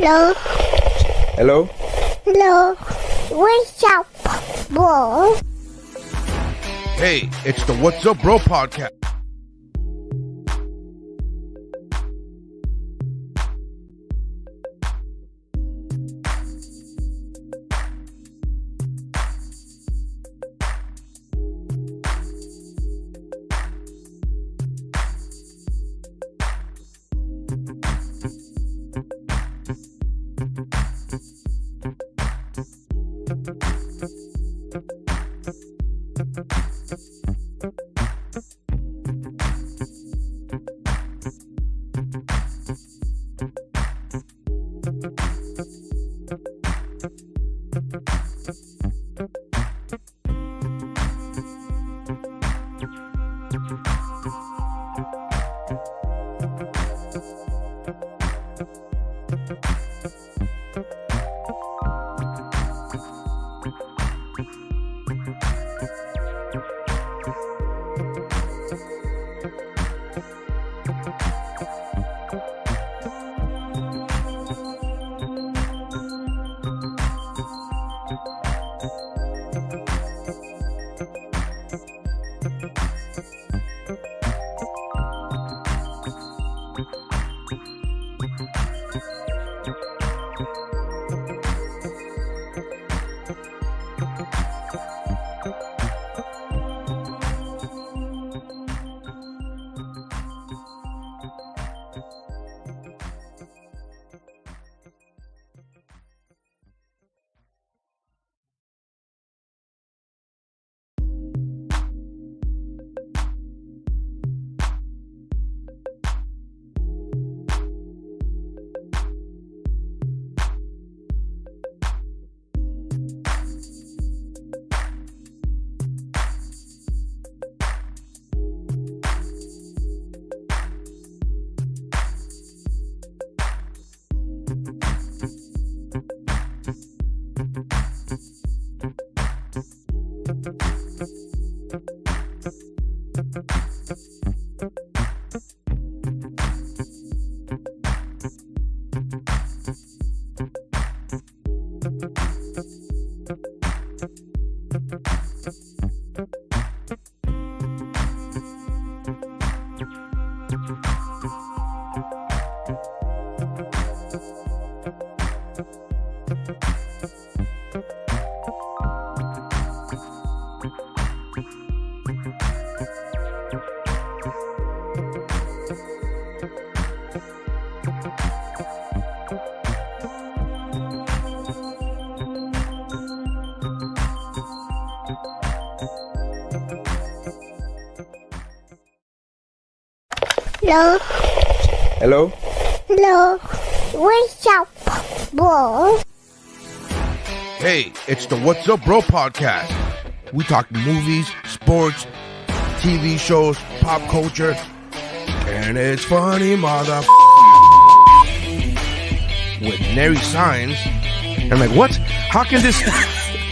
Hello. Hello? Hello. What's up, bro? Hey, it's the What's Up Bro podcast. Hello. Hello? Hello. What's up, bro? Hey, it's the What's Up Bro podcast. We talk movies, sports, TV shows, pop culture, and it's funny, mother. With Nery Saenz. I'm like, what? How can this?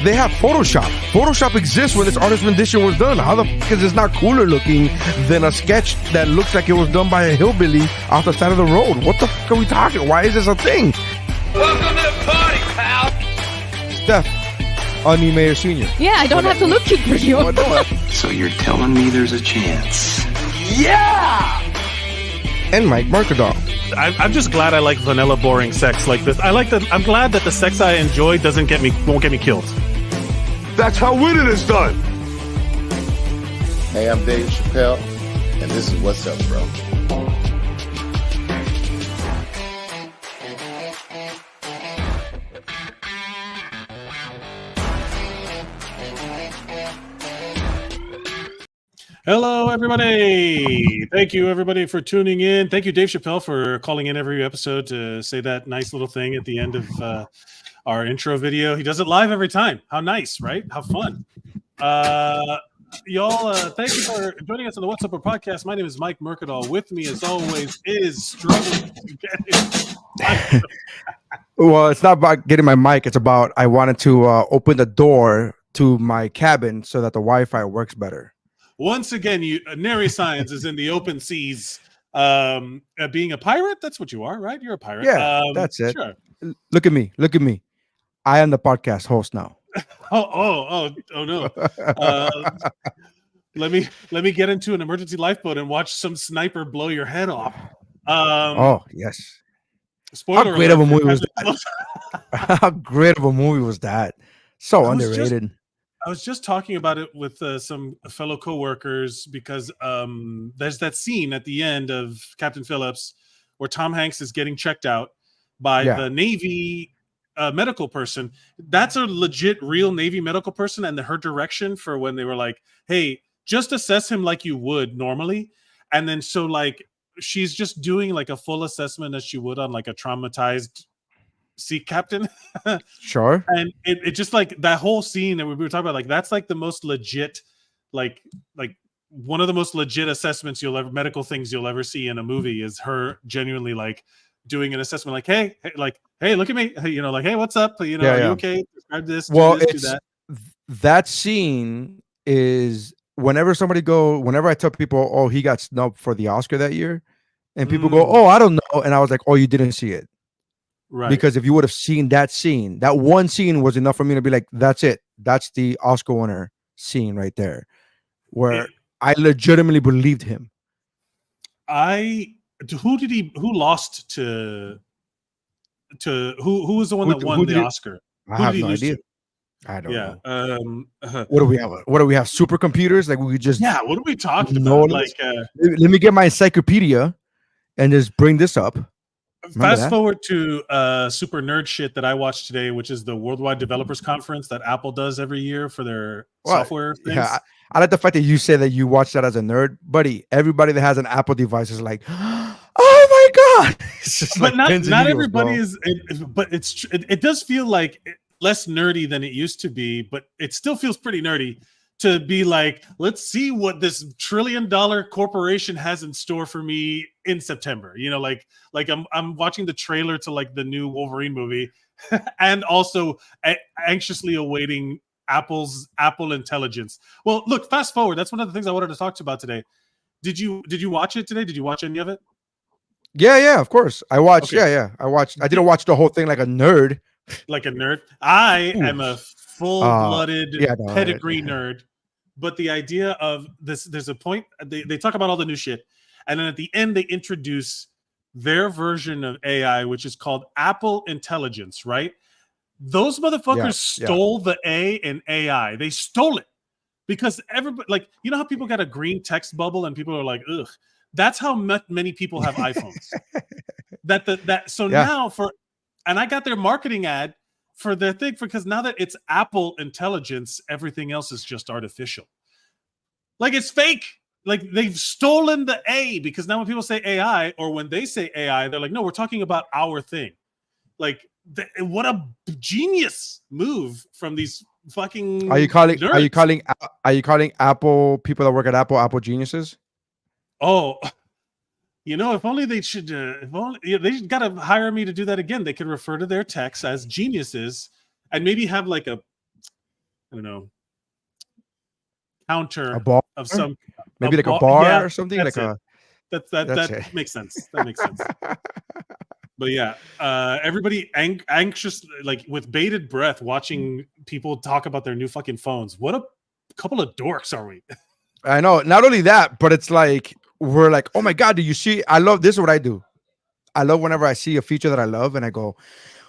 They have Photoshop. Photoshop exists when this artist rendition was done. How the fuck is this not cooler looking than a sketch that looks like it was done by a hillbilly off the side of the road? What the fuck are we talking? Why is this a thing? Welcome to the party, pal. Steph, Onion Mayor Sr. Yeah, I don't have to look for you. Oh, no. So you're telling me there's a chance? Yeah! And Mike Mercadal. I'm just glad I like vanilla, boring sex like this. I'm glad that the sex I enjoy won't get me killed. That's how winning is done. Hey, I'm Dave Chappelle, and this is What's Up, Bro. Hello, everybody. Thank you, everybody, for tuning in. Thank you, Dave Chappelle, for calling in every episode to say that nice little thing at the end of our intro video. He does it live every time. How nice, right? How fun. Y'all, thank you for joining us on the What's Up Bro podcast. My name is Mike Mercadal. With me, as always, is struggling to get it. Well, it's not about getting my mic. It's about I wanted to open the door to my cabin so that the Wi-Fi works better. Once again, Nery Saenz is in the open seas, being a pirate. That's what you are, right? You're a pirate. Yeah, that's it. Sure. look at me. Look at me. I am the podcast host now. Oh no. Let me get into an emergency lifeboat and watch some sniper blow your head off. Oh yes. Spoiler How great alert of a movie for was that? How great of a movie was that? So underrated. I was just talking about it with some fellow coworkers because there's that scene at the end of Captain Phillips where Tom Hanks is getting checked out by the Navy medical person. That's a legit, real Navy medical person, and her direction for when they were like, "Hey, just assess him like you would normally," and then so like she's just doing like a full assessment as she would on like a traumatized sea captain. Sure. And it just like that whole scene that we were talking about, like that's like the most legit, like one of the most legit assessments medical things you'll ever see in a movie is her genuinely like doing an assessment, like, hey, look at me, you know, like, hey, what's up? You know, are you okay? Describe this, do this, do that. That scene is whenever I tell people, oh, he got snubbed for the Oscar that year, and people go, oh, I don't know. And I was like, oh, you didn't see it. Right. Because if you would have seen that scene, that one scene was enough for me to be like, that's it. That's the Oscar winner scene right there, where I legitimately believed him. Who lost to who was the one that won the Oscar? I have no idea. I don't know. What do we have? What do we have? Supercomputers? Like we just what are we talking about? Like let me get my encyclopedia and just bring this up. Fast forward to super nerd shit that I watched today, which is the Worldwide Developers Conference that Apple does every year for their software things. Yeah, I like the fact that you say that you watch that as a nerd, buddy. Everybody that has an Apple device is like, oh my god! It's just but like not everybody is. But it does feel like less nerdy than it used to be, but it still feels pretty nerdy to be like, let's see what this $1 trillion corporation has in store for me in September. You know, like I'm watching the trailer to like the new Wolverine movie, and also anxiously awaiting Apple Intelligence. Well, look, fast forward. That's one of the things I wanted to talk about today. Did you watch it today? Did you watch any of it? Yeah, of course. I watched. Okay. Yeah, I watched. I didn't watch the whole thing like a nerd. Like a nerd. I am a full-blooded pedigree nerd. But the idea of this, there's a point, they talk about all the new shit, and then at the end they introduce their version of AI, which is called Apple Intelligence, right? Those motherfuckers stole the A in AI. They stole it because everybody, like, you know how people got a green text bubble and people are like, ugh. That's how many people have iPhones. Now and I got their marketing ad for their thing because now that it's Apple Intelligence, everything else is just artificial. Like it's fake. Like they've stolen the A, because now when people say AI or when they say AI, they're like, no, we're talking about our thing. Like what a genius move from these fucking Are you calling nerds. Apple people that work at Apple geniuses? Oh, you know, if only they should. They got to hire me to do that again. They could refer to their techs as geniuses, and maybe have like a, I don't know, counter of some, maybe like a bar or something. Like that makes sense. That makes sense. But yeah, everybody anxious, like with bated breath, watching people talk about their new fucking phones. What a couple of dorks are we? I know. Not only that, but it's like we're like, oh my god, do you see? I love this. Is what I do. I love whenever I see a feature that I love, and I go,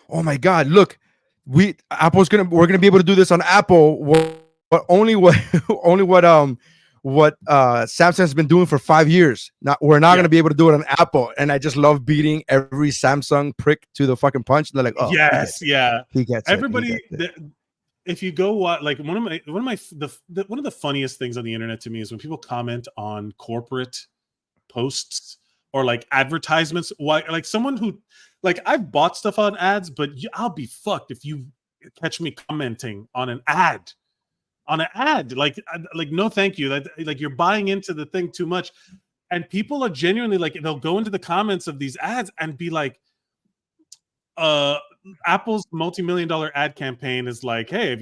oh my god, look, we're gonna be able to do this on Apple. Only what Samsung's been doing for 5 years. We're not gonna be able to do it on Apple, and I just love beating every Samsung prick to the fucking punch. And they're like, oh yes, he gets everybody. it. If you go watch, like one of the funniest things on the internet to me is when people comment on corporate posts or like advertisements. Why, like someone who, like, I've bought stuff on ads, but I'll be fucked if you catch me commenting on an ad. Like no, thank you. Like you're buying into the thing too much, and people are genuinely like, they'll go into the comments of these ads and be like, Apple's multi-million-dollar ad campaign is like, hey,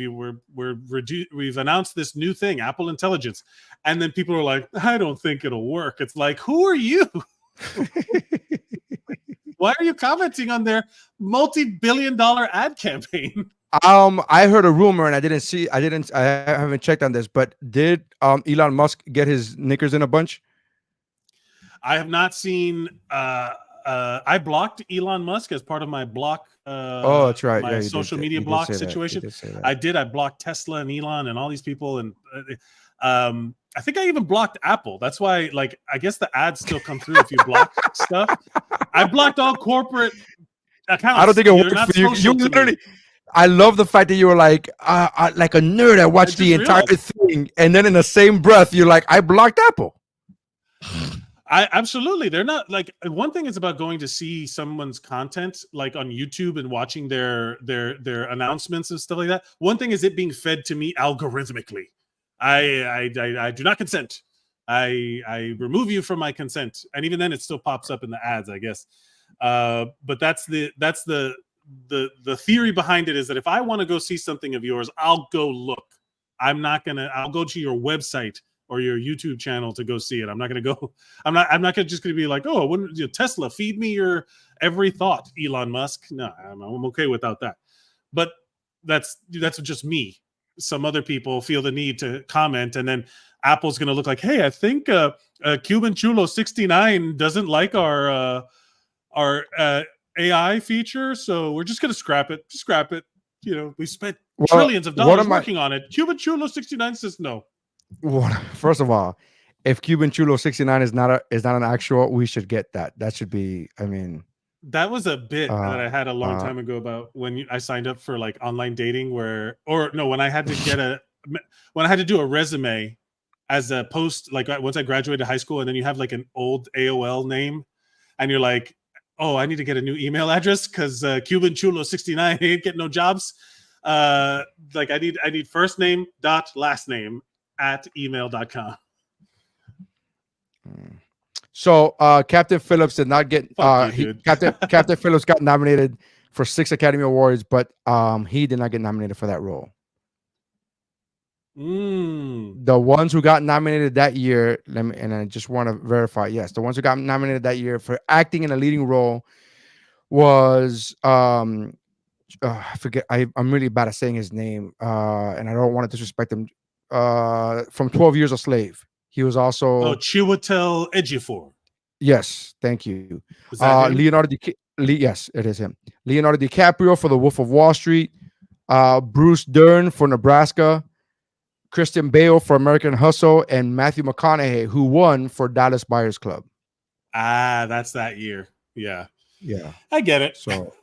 we've announced this new thing, Apple Intelligence, and then people are like, I don't think it'll work. It's like, who are you? Why are you commenting on their multi-billion-dollar ad campaign? I heard a rumor, and I haven't checked on this, but did Elon Musk get his knickers in a bunch? I have not seen. I blocked Elon Musk as part of my block. Oh, that's right. My Yeah, social media you did block say that. situation. You did say that. I did. I blocked Tesla and Elon and all these people, and I think I even blocked Apple. That's why, like, I guess the ads still come through if you block stuff. I blocked all corporate accounts. I don't think it worked for you. You literally. I love the fact that you were like a nerd. I watched the entire thing, and then in the same breath, you're like, I blocked Apple. I absolutely. They're not like, one thing is about going to see someone's content like on YouTube and watching their announcements and stuff like that. One thing is it being fed to me algorithmically. I do not consent. I remove you from my consent, and even then it still pops up in the ads, I guess. But that's the theory behind it, is that if I want to go see something of yours, I'll go look. I'll go to your website or your YouTube channel to go see it. I'm not just going to be like, oh, wouldn't you, Tesla, feed me your every thought, Elon Musk. No, I'm okay without that. But that's just me. Some other people feel the need to comment, and then Apple's going to look like, hey, I think Cuban Chulo 69 doesn't like our AI feature, so we're just going to scrap it. Just scrap it. You know, we spent trillions of dollars working on it. Cuban Chulo 69 says no. First of all, if Cuban Chulo 69 is not an actual, we should get that. That should be. I mean, that was a bit that I had a long time ago about when I signed up for like online dating, when I had to do a resume as a post, like once I graduated high school, and then you have like an old AOL name, and you're like, oh, I need to get a new email address because Cuban Chulo 69 ain't getting no jobs. Like I need first name dot last name @email.com. So Captain Phillips did not get Captain Phillips got nominated for 6 Academy Awards, but he did not get nominated for that role. The ones who got nominated that year, and I just want to verify, yes, the ones who got nominated that year for acting in a leading role was I forget, I'm really bad at saying his name, and I don't want to disrespect him. From 12 Years a Slave. He was also Chiwetel Ejiofor. Yes, thank you. Yes, it is him. Leonardo DiCaprio for The Wolf of Wall Street. Bruce Dern for Nebraska. Christian Bale for American Hustle, and Matthew McConaughey, who won for Dallas Buyers Club. That's that year. Yeah. I get it. So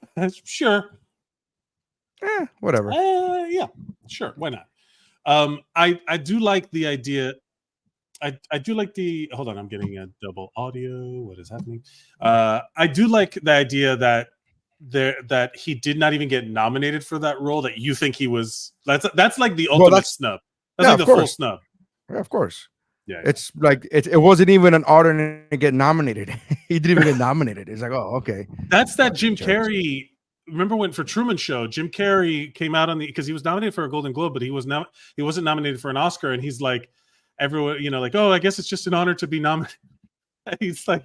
sure. Whatever. Yeah, sure. Why not? I do like the idea. I do like the. Hold on, I'm getting a double audio. What is happening? I do like the idea that he did not even get nominated for that role. That you think he was. That's like the ultimate snub. That's like the full snub. Yeah, of course. Yeah. It's like it wasn't even an honor to get nominated. He didn't even get nominated. It's like, oh, okay. That's that Jim Carrey. Remember when for Truman Show, Jim Carrey came out because he was nominated for a Golden Globe, but he wasn't nominated for an Oscar, and he's like, everyone, like, oh, I guess it's just an honor to be nominated. He's like,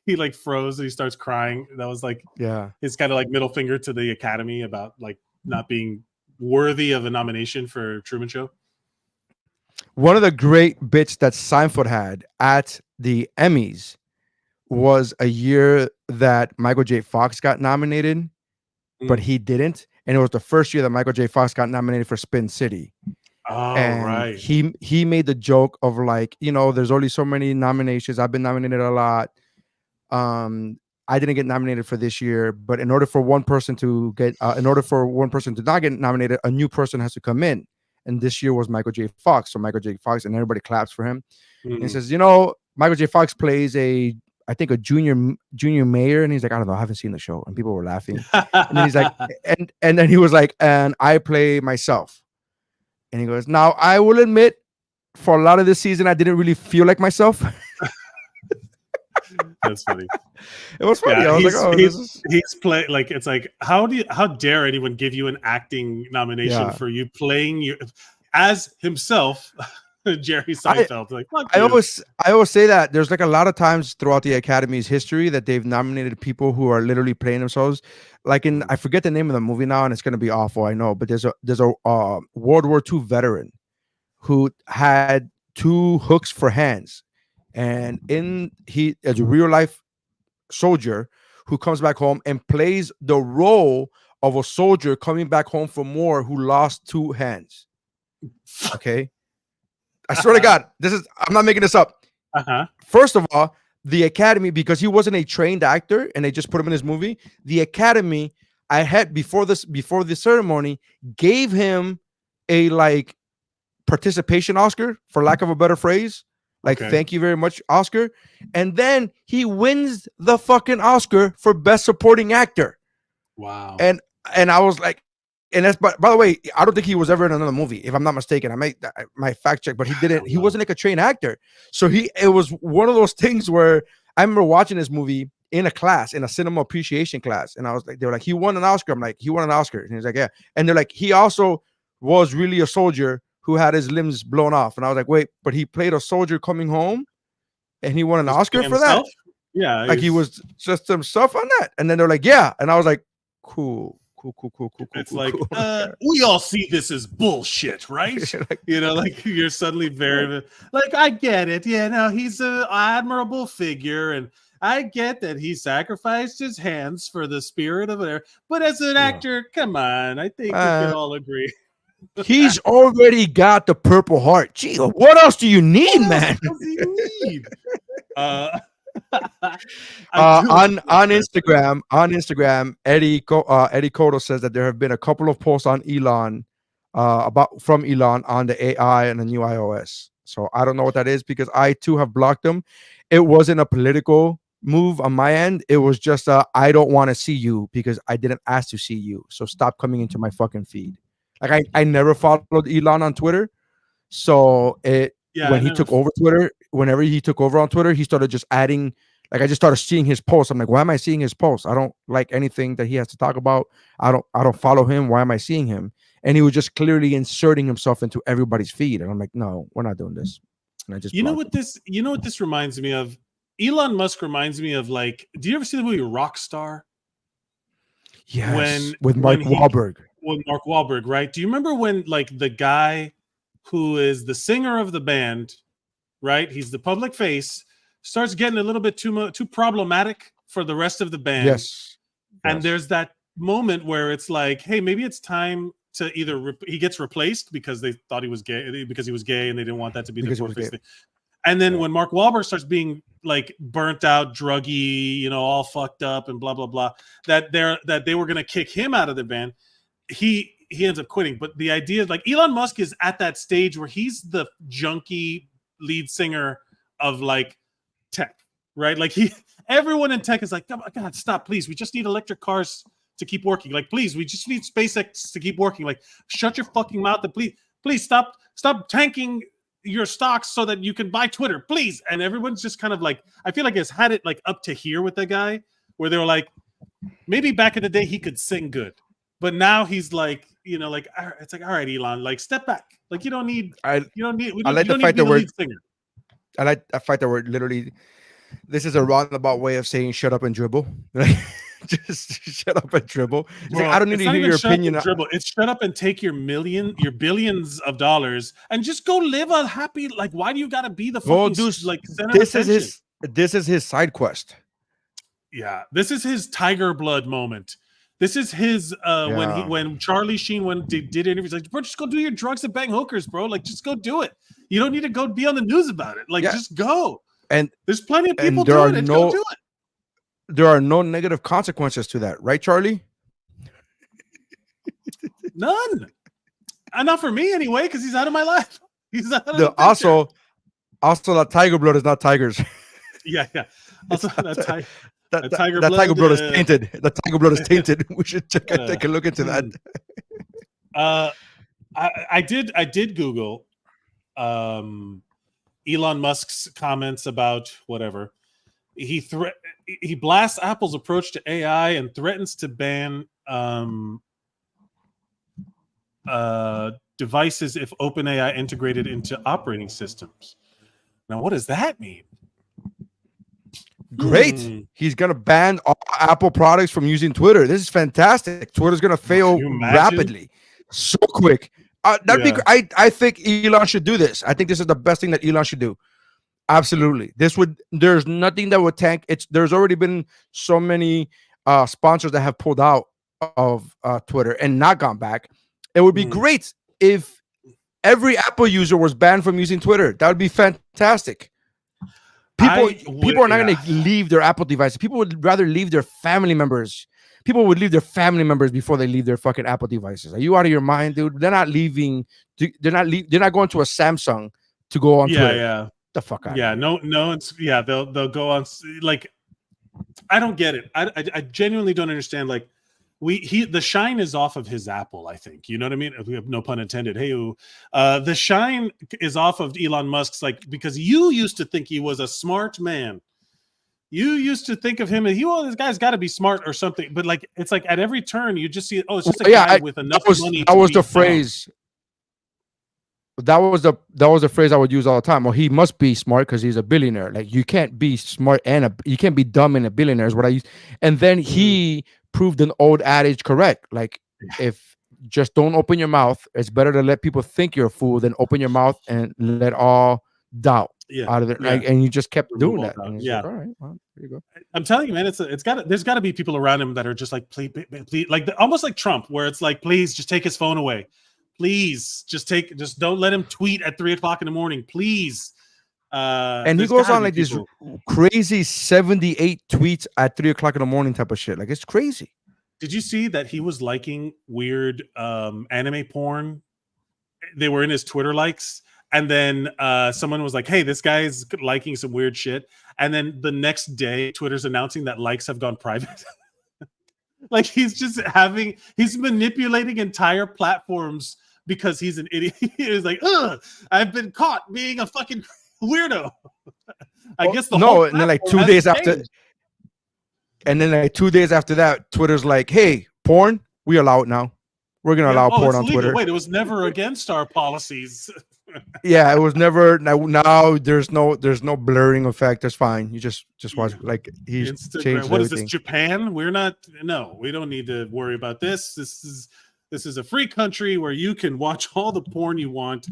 he like froze and he starts crying. That was like, his kind of like middle finger to the Academy about like not being worthy of a nomination for Truman Show. One of the great bits that Seinfeld had at the Emmys was a year that Michael J. Fox got nominated, but he didn't. And it was the first year that Michael J. Fox got nominated for Spin City. Oh, and right. He made the joke of like, there's only so many nominations. I've been nominated a lot. I didn't get nominated for this year, but in order for one person to not get nominated, a new person has to come in. And this year was Michael J. Fox. So Michael J. Fox, and everybody claps for him. And he says, Michael J. Fox plays a junior mayor, and he's like, I don't know, I haven't seen the show, and people were laughing. And then he's like, and then he was like, and I play myself. And he goes, now I will admit, for a lot of this season, I didn't really feel like myself. That's funny. It was funny. Yeah, I was like, oh, he's play like, it's like, how dare anyone give you an acting nomination for you playing as himself Jerry Seinfeld. Like, fuck I you. always say that there's like a lot of times throughout the Academy's history that they've nominated people who are literally playing themselves. Like in, I forget the name of the movie now, and it's gonna be awful, I know. But there's a World War II veteran who had 2 hooks for hands, and he is a real life soldier who comes back home and plays the role of a soldier coming back home from war who lost 2 hands. Okay. I swear to God, I'm not making this up. First of all, the Academy, because he wasn't a trained actor and they just put him in his movie, the Academy, I had before the ceremony, gave him a like participation Oscar, for lack of a better phrase. Like, thank you very much, Oscar. And then he wins the fucking Oscar for Best Supporting Actor. Wow. And I was like, and that's by the way, I don't think he was ever in another movie, if I'm not mistaken. I might fact check, but he didn't. He wasn't like a trained actor, so it was one of those things where I remember watching this movie in a class, in a cinema appreciation class, and I was like, they were like, he won an Oscar. I'm like, he won an Oscar, and he's like, yeah, and they're like, he also was really a soldier who had his limbs blown off, and I was like, wait, but he played a soldier coming home, and he won an Oscar for that? Yeah, like he was just himself on that, and then they're like, yeah, and I was like, cool. It's like we all see this as bullshit, right? Like, like you're suddenly very like, I get it. Yeah, no, he's an admirable figure, and I get that he sacrificed his hands for the spirit of it. But as an actor, come on, I think we can all agree. He's already got the Purple Heart. Gee, what else do you need, man? What does he need? on Instagram, Eddie Cotto says that there have been a couple of posts on Elon from Elon on the AI and the new iOS. So I don't know what that is, because I too have blocked them. It wasn't a political move on my end. It was just I don't want to see you because I didn't ask to see you. So stop coming into my fucking feed. Like I never followed Elon on Twitter. So when he took over Twitter, whenever he took over on Twitter, he started just adding, like I just started seeing his posts. I'm like, why am I seeing his posts? I don't like anything that he has to talk about. I don't follow him. Why am I seeing him? And he was just clearly inserting himself into everybody's feed. And I'm like, no, we're not doing this. And I just you know what this reminds me of? Elon Musk reminds me of, like, do you ever see the movie Rockstar? Yes, with Mark Wahlberg. With Mark Wahlberg, right? Do you remember when, like, the guy who is the singer of the band, right? He's the public face, starts getting a little bit too problematic for the rest of the band. Yes. And there's that moment where it's like, hey, maybe it's time to either he gets replaced because they thought he was gay, because he was gay and they didn't want that to be the face thing. And then when Mark Wahlberg starts being like burnt out, druggy, all fucked up and blah blah blah, that they were gonna kick him out of the band, he ends up quitting. But the idea is, like, Elon Musk is at that stage where he's the junky lead singer of, like, tech, right? Like, everyone in tech is like, oh, God, stop, please. We just need electric cars to keep working. Like, please, we just need SpaceX to keep working. Like, shut your fucking mouth and please stop tanking your stocks so that you can buy Twitter, please. And everyone's just kind of like, I feel like it's had it like up to here with the guy, where they were like, maybe back in the day he could sing good, but now he's like, like, it's like, all right, Elon, like, step back. Like, you don't need. I like to fight the word singer. I like to fight the word. Literally, this is a roundabout way of saying shut up and dribble. Just shut up and dribble. Bro, like, I don't need to hear your opinion. Dribble. It's shut up and take your billions of dollars and just go live a happy. Like, why do you got to be the fucking like center of attention? This is his side quest. Yeah, this is his Tiger Blood moment. This is his when Charlie Sheen did interviews, like, bro, just go do your drugs and bang hookers, bro. Like, just go do it. You don't need to go be on the news about it. Like, just go. And there's plenty of people doing it. Go do it. There are no negative consequences to that, right, Charlie? None. Not for me anyway, because he's out of my life. He's out of the also that Tiger Blood is not tigers. Yeah. Also, that Tiger Blood is tainted. The Tiger Blood is tainted. We should take a look into that. I did Google Elon Musk's comments about whatever. He blasts Apple's approach to AI and threatens to ban devices if OpenAI integrated into operating systems. Now, what does that mean? Great. He's going to ban all Apple products from using Twitter. This is fantastic. Twitter's going to fail rapidly. So quick. That'd be. I think Elon should do this. I think this is the best thing that Elon should do. Absolutely. There's nothing that would tank. There's already been so many sponsors that have pulled out of Twitter and not gone back. It would be great if every Apple user was banned from using Twitter. That would be fantastic. People are not going to leave their Apple devices. People would rather leave their family members. People would leave their family members before they leave their fucking Apple devices. Are you out of your mind, dude? They're not leaving. They're not going to a Samsung to go on Twitter. Yeah. The fuck out. Yeah, no, it's they'll go on. Like, I don't get it. I genuinely don't understand. Like, the shine is off of his Apple, I think. You know what I mean? We have no pun intended. Hey, the shine is off of Elon Musk's, like, because you used to think he was a smart man. You used to think of him as, this guy's got to be smart or something. But like, it's like at every turn you just see, it's just a guy with enough money. That was the phrase. That was the phrase I would use all the time. Well, he must be smart because he's a billionaire. Like, you can't be smart you can't be dumb and a billionaire is what I use. And then he proved an old adage correct. Like, if just don't open your mouth, it's better to let people think you're a fool than open your mouth and let all doubt out of it. Like, and you just kept doing that. Yeah. Like, all right, well, there you go. I'm telling you, man, there's got to be people around him that are just like, please, like almost like Trump, where it's like, please just take his phone away. Please just don't let him tweet at 3:00 in the morning. Please. And he goes on like these crazy 78 tweets at 3:00 in the morning type of shit. Like, it's crazy. Did you see that he was liking weird anime porn? They were in his Twitter likes. And then someone was like, hey, this guy's liking some weird shit. And then the next day, Twitter's announcing that likes have gone private. Like, he's manipulating entire platforms because he's an idiot. He's like, I've been caught being a fucking weirdo. I guess and then like 2 days after, and then like 2 days after that, Twitter's like, hey, porn, we allow it now. We're gonna allow porn on legal. Twitter. Wait, it was never against our policies. Yeah, it was never. Now there's no blurring effect. That's fine. You just watch. Like, he's changed what everything. Is this, Japan? We don't need to worry about this. This is a free country where you can watch all the porn you want,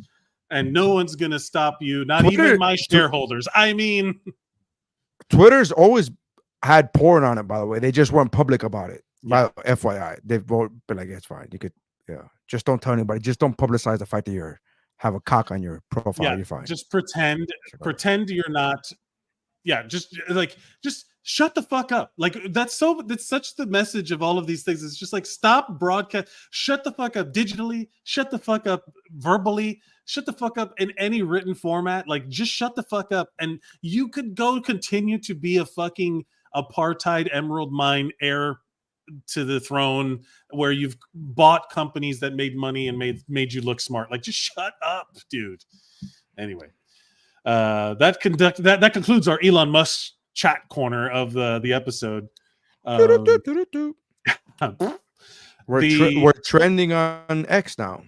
and no one's gonna stop you. Not even my shareholders. I mean, Twitter's always had porn on it. By the way, they just weren't public about it. By FYI, they've both been like, it's fine. You could, just don't tell anybody. Just don't publicize the fact that you have a cock on your profile. Yeah, you're fine. Just pretend you're not. Yeah, just shut the fuck up. Like, that's such the message of all of these things. It's just like, stop broadcast. Shut the fuck up digitally. Shut the fuck up verbally. Shut the fuck up in any written format. Like, just shut the fuck up. And you could go continue to be a fucking apartheid emerald mine heir to the throne, where you've bought companies that made money and made you look smart. Like, just shut up, dude. Anyway, that concludes our Elon Musk chat corner of the episode. We're trending on X now.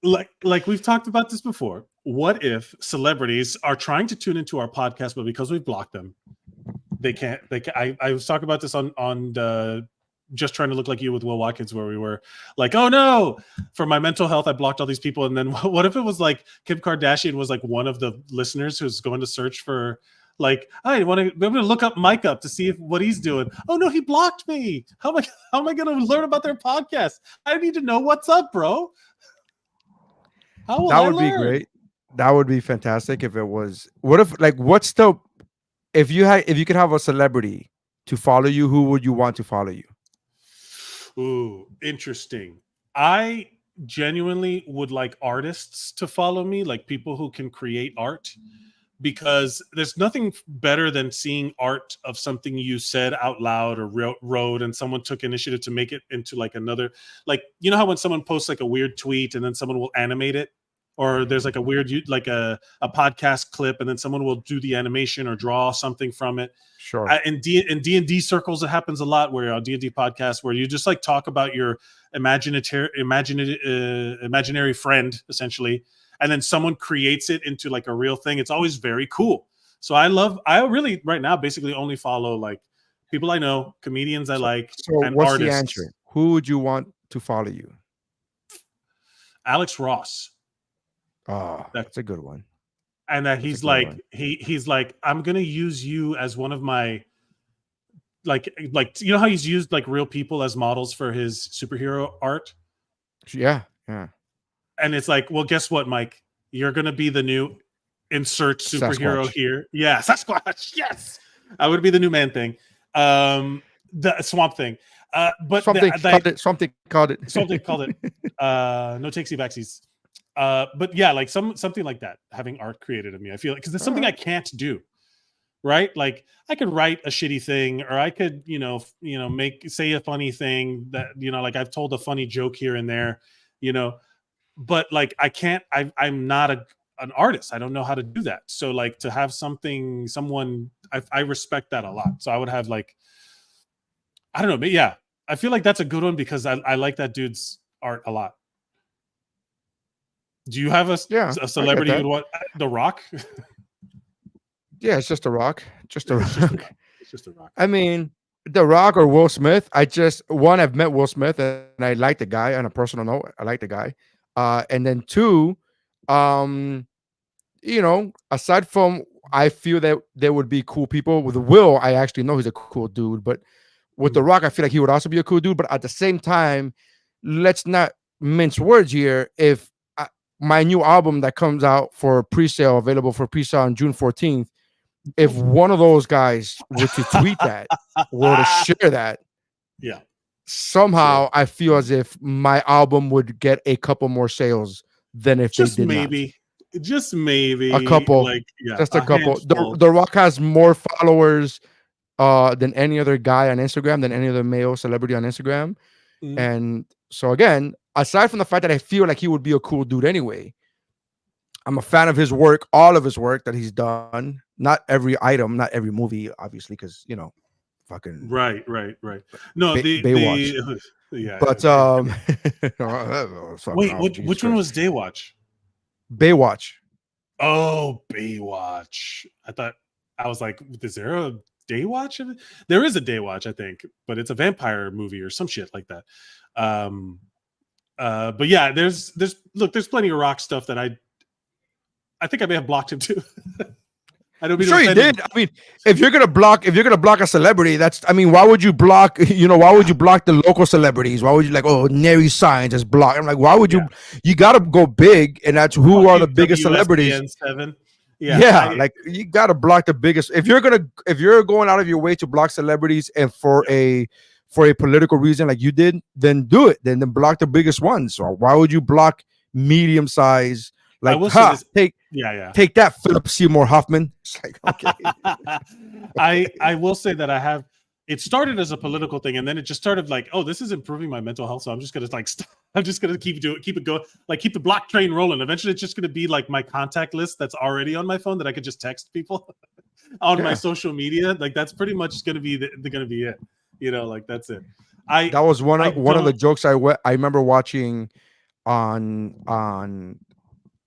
like we've talked about this before. What if celebrities are trying to tune into our podcast, but because we've blocked them, they can't. I was talking about this on Just Trying to Look Like You with Will Watkins, where we were like, oh no, for my mental health, I blocked all these people. And then what if it was like Kim Kardashian was like one of the listeners who's going to search for, like, I'm going to look up Mike up to see what he's doing. Oh no, he blocked me. How am I going to learn about their podcast? I need to know what's up, bro. That would be great. That would be fantastic if it was. What if, like, what's the, if you could have a celebrity to follow you, who would you want to follow you? Ooh, interesting. I genuinely would like artists to follow me, like people who can create art, because there's nothing better than seeing art of something you said out loud or wrote, and someone took initiative to make it into like another, like, you know how when someone posts like a weird tweet and then someone will animate it? or there's like a weird like a podcast clip, and then someone will do the animation or draw something from it. Sure. In D&D circles, it happens a lot where D&D podcasts where you just like talk about your imaginary friend essentially, and then someone creates it into like a real thing. It's always very cool. So I really right now basically only follow like people I know, comedians I like, So and what's artists. the answer? Who would you want to follow you? Alex Ross. Oh, that's a good one. And that he's like he's like, I'm gonna use you as one of my like you know how he's used like real people as models for his superhero art. Yeah. And it's like, well, guess what, Mike? You're gonna be the new insert superhero Sasquatch. here. Yeah, Sasquatch. Yes, I would be the new Man Thing, the Swamp Thing. But something called it. No takesy backsies. But yeah, like something like that, having art created of me. I feel like because there's something I can't do, right? Like I could write a shitty thing, or I could, say a funny thing that, like I've told a funny joke here and there, but like I can't. I'm not an artist. I don't know how to do that. So like to have someone, I respect that a lot. So I would have like, I don't know, but yeah, I feel like that's a good one because I like that dude's art a lot. Do you have a celebrity you would want? The Rock? Yeah, it's just The Rock. Just The Rock. It's just The Rock. I mean, The Rock or Will Smith. I've met Will Smith and I like the guy on a personal note. I like the guy. And then two, aside from, I feel that there would be cool people. With Will, I actually know he's a cool dude, but with The Rock, I feel like he would also be a cool dude. But at the same time, let's not mince words here. If my new album that comes out for pre-sale, available for pre-sale on June 14th, if one of those guys were to tweet that, were to share that, yeah, somehow I feel as if my album would get a couple more sales than if just they did maybe. not. Just maybe A couple, like yeah, just a couple. The Rock has more followers than any other guy on Instagram, than any other male celebrity on Instagram. Mm-hmm. And so again, aside from the fact that I feel like he would be a cool dude anyway, I'm a fan of his work, all of his work that he's done. Not every item, not every movie, obviously, because fucking right. No, Baywatch. Yeah, but wait, which one was Daywatch? Baywatch. Oh, Baywatch. I was like, is there a Daywatch? There is a Daywatch, I think, but it's a vampire movie or some shit like that. But yeah, there's plenty of Rock stuff that I think I may have blocked him too. I don't mean sure you did. I mean, if you're gonna block a celebrity, why would you block? Why would you block the local celebrities? Why would you Nery Saenz is blocked? I'm like, why would you? Yeah. You gotta go big, and that's who are the biggest celebrities. Yeah, you gotta block the biggest. If you're going out of your way to block celebrities and for a political reason like you did, then do it. Then block the biggest ones. So why would you block medium size? Like, take that, Philip Seymour Hoffman. It's like, okay. I will say that it started as a political thing, and then it just started like, oh, this is improving my mental health, so I'm just gonna keep it going, like keep the block train rolling. Eventually, it's just gonna be like my contact list that's already on my phone that I could just text people on my social media. Like that's pretty much gonna be it. Like that's it. That was one of the jokes I remember watching on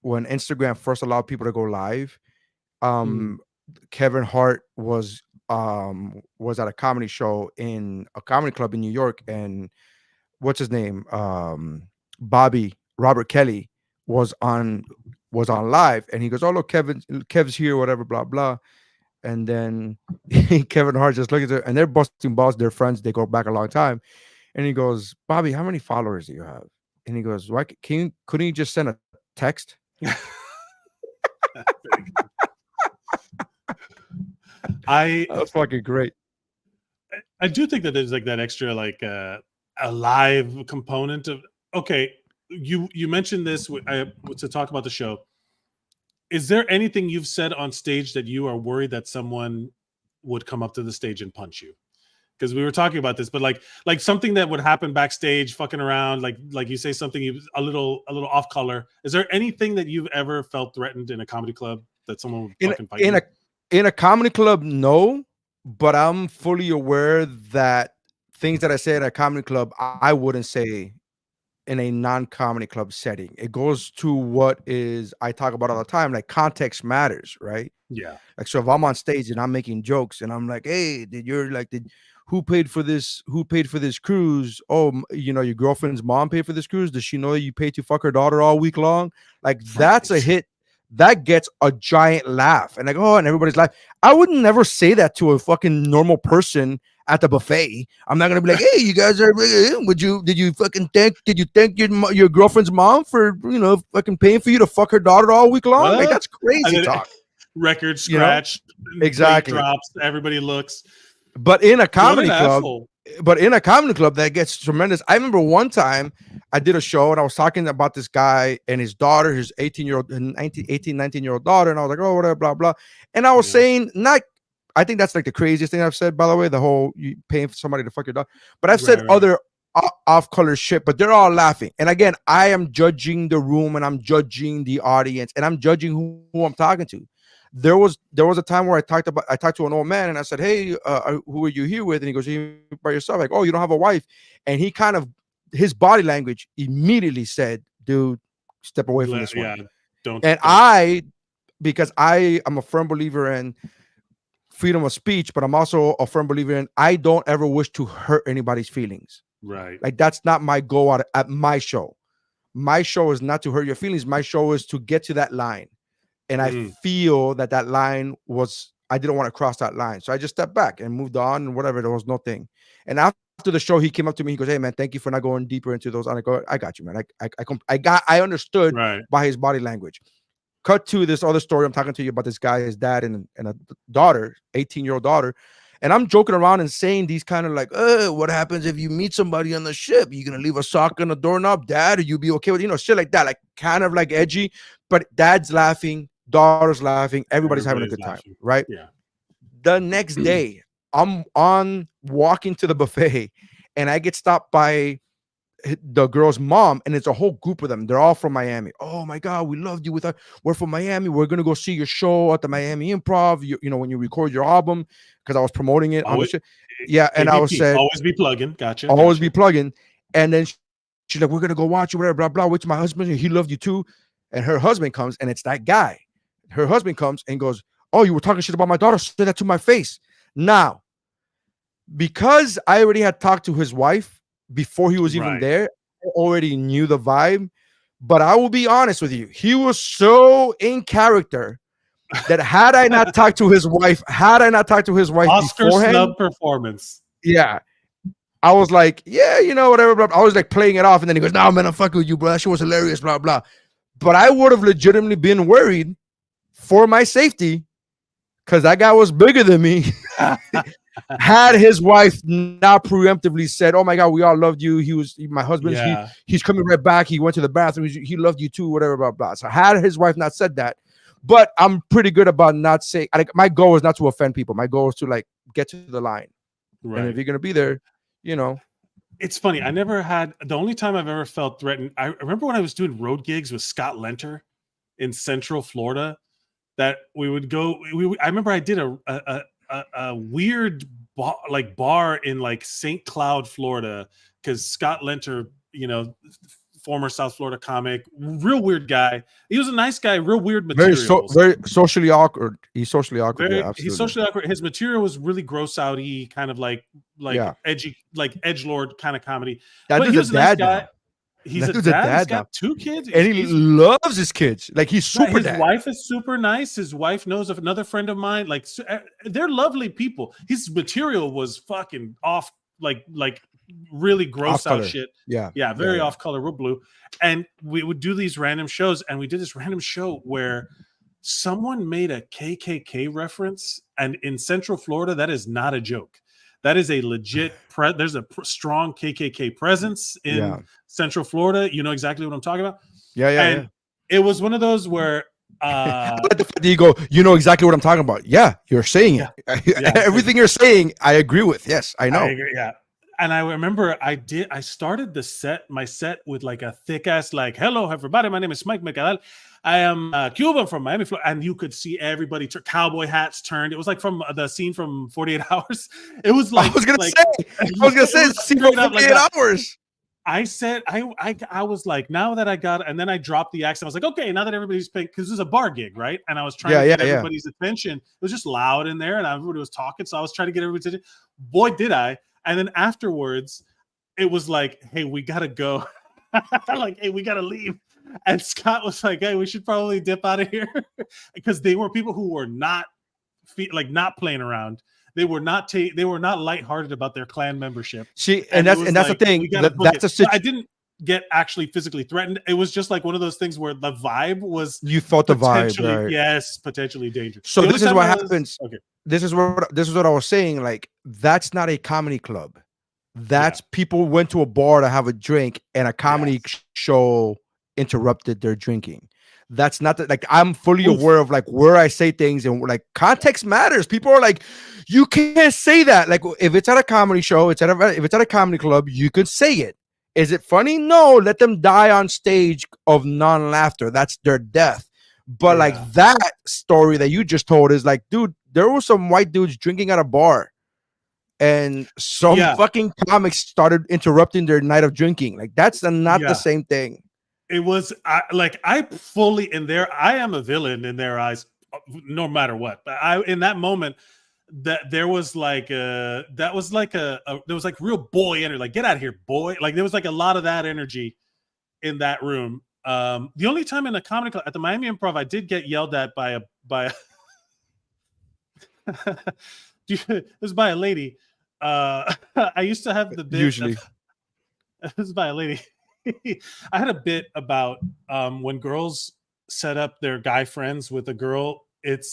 when Instagram first allowed people to go live. Kevin Hart was at a comedy show in a comedy club in New York, and what's his name? Robert Kelly was on live, and he goes, "Oh look, Kev's here, whatever, blah blah." And then Kevin Hart just looked at her, and they're busting balls. They're friends. They go back a long time. And he goes, "Bobby, how many followers do you have?" And he goes, "Why couldn't you just send a text?" That's fucking great. I do think that there's like that extra like a live component of okay. You mentioned this to talk about the show. Is there anything you've said on stage that you are worried that someone would come up to the stage and punch you? because we were talking about this, but like something that would happen backstage, fucking around, like you say something a little off color. Is there anything that you've ever felt threatened in a comedy club that someone would fucking fight you? In a comedy club, no, but I'm fully aware that things that I say at a comedy club, I wouldn't say in a non-comedy club setting. It goes to what is I talk about all the time, like context matters, right? Yeah. Like, so if I'm on stage and I'm making jokes and I'm like, hey, who paid for this cruise? Oh, your girlfriend's mom paid for this cruise. Does she know you paid to fuck her daughter all week long? Like, that's a hit. That gets a giant laugh. And like, oh, and everybody's like, I would never say that to a fucking normal person at the buffet. I'm not gonna be like, hey, you guys are, did you thank your girlfriend's mom for fucking paying for you to fuck her daughter all week long? Like, that's crazy talk. Record scratched, exactly. Drops, everybody looks. But in a comedy club, that gets tremendous. I remember one time I did a show and I was talking about this guy and his daughter, his 19-year-old daughter, and I was like, oh, whatever, blah blah. And I was saying, I think that's like the craziest thing I've said, by the way, the whole you paying for somebody to fuck your daughter. But I've said other off-color shit, but they're all laughing. And again, I am judging the room and I'm judging the audience and I'm judging who I'm talking to. There was a time where I talked to an old man and I said, hey, who are you here with? And he goes, you by yourself? Like, oh, you don't have a wife? And he kind of, his body language immediately said, dude, step away from this one. Yeah, don't. Because I am a firm believer in freedom of speech, but I'm also a firm believer in I don't ever wish to hurt anybody's feelings. Right. Like, that's not my goal at my show. My show is not to hurt your feelings. My show is to get to that line. And I feel that line was, I didn't want to cross that line. So I just stepped back and moved on and whatever. There was no thing. And after the show, he came up to me. He goes, hey, man, thank you for not going deeper into those. And I go, I got you, man. I understood by his body language. Cut to this other story. I'm talking to you about this guy, his dad and a daughter, 18-year-old daughter. And I'm joking around and saying these kind of like, what happens if you meet somebody on the ship? You going to leave a sock on the doorknob, dad? Or you be okay with, shit like that, like kind of like edgy, but dad's laughing. Daughter's laughing, everybody's having a good time, right? Yeah. The next day, I'm walking to the buffet and I get stopped by the girl's mom, and it's a whole group of them. They're all from Miami. Oh my God, we loved you. We're from Miami. We're gonna go see your show at the Miami Improv. When you record your album, because I was promoting it. Yeah, and I was said, always be plugging. Gotcha. Always be plugging. And then she's like, we're gonna go watch you, whatever, blah blah. Wait till my husband, he loved you too. And her husband comes, and it's that guy. Her husband comes and goes, oh, you were talking shit about my daughter. Say that to my face. Now, because I already had talked to his wife before he was even there, I already knew the vibe. But I will be honest with you. He was so in character that had I not talked to his wife Oscar beforehand, snub performance. Yeah. I was like, yeah, whatever. Blah, blah. I was like playing it off. And then he goes, no, man, I'm fucking with you, bro. That shit was hilarious, blah, blah. But I would have legitimately been worried for my safety, because that guy was bigger than me. Had his wife not preemptively said, oh my God, we all loved you. He was my husband. Yeah. He's coming right back. He went to the bathroom. He loved you too, whatever, blah, blah. So had his wife not said that, but I'm pretty good about not saying, my goal is not to offend people. My goal is to like get to the line. Right. And if you're going to be there, It's funny. I never had, the only time I've ever felt threatened. I remember when I was doing road gigs with Scott Lenter in Central Florida, that we would go. I remember I did a weird bar in like St. Cloud, Florida, because Scott Lenter, former South Florida comic, real weird guy. He was a nice guy, real weird material. Very socially awkward. He's socially awkward. He's socially awkward. His material was really gross outy, kind of like edgy, like edgelord kind of comedy. But he was a nice guy. He's a dad. He's got 2 kids, and he loves his kids. Like, he's super. His wife is super nice. His wife knows of another friend of mine. Like, they're lovely people. His material was fucking off, like really gross out shit. Yeah, very off color, real blue. And we would do these random shows, and we did this random show where someone made a KKK reference, and in Central Florida, that is not a joke. That is a legit. There's a strong KKK presence in Central Florida. You know exactly what I'm talking about. Yeah. It was one of those where I like the fact that you go, you know exactly what I'm talking about. Yeah, you're saying it. Yeah, Everything you're saying, I agree with. Yes, I know. I agree, yeah. And I remember I started my set with like a thick ass, like, hello, everybody. My name is Mike Mercadal. I am Cuban from Miami, Florida. And you could see everybody, cowboy hats turned. It was like from the scene from 48 Hours. It was like, I was going to say, scene from 48 Hours. I said, I was like, now that I got, and then I dropped the accent. I was like, okay, now that everybody's paying, because this is a bar gig, right? And I was trying to get everybody's attention. It was just loud in there, and everybody was talking. So I was trying to get everybody's attention. Boy, did I. And then afterwards, it was like, hey, we got to go. Like, hey, we got to leave. And Scott was like, hey, we should probably dip out of here. Because they were people who were not playing around. They were not lighthearted about their clan membership. And that's the thing. I didn't get actually physically threatened. It was just like one of those things where the vibe was. You thought the vibe, right? Yes, potentially dangerous. So this is what happens. Okay. This is what I was saying. Like, that's not a comedy club. That's people went to a bar to have a drink, and a comedy show interrupted their drinking. That's not like I'm fully aware of like where I say things, and like context matters. People are like, you can't say that. Like if it's at a comedy show, if it's at a comedy club, you could say it. Is it funny? No, let them die on stage of non-laughter. That's their death. But like that story that you just told is like, dude, there were some white dudes drinking at a bar, and some fucking comics started interrupting their night of drinking. Like that's not the same thing. It was I fully I am a villain in their eyes, no matter what. But in that moment, that there was like there was like real boy energy, like get out of here, boy. Like there was like a lot of that energy in that room. The only time in a comedy club at the Miami Improv, I did get yelled at by a it was by a lady. I used to have the bit usually. It was by a lady. I had a bit about when girls set up their guy friends with a girl,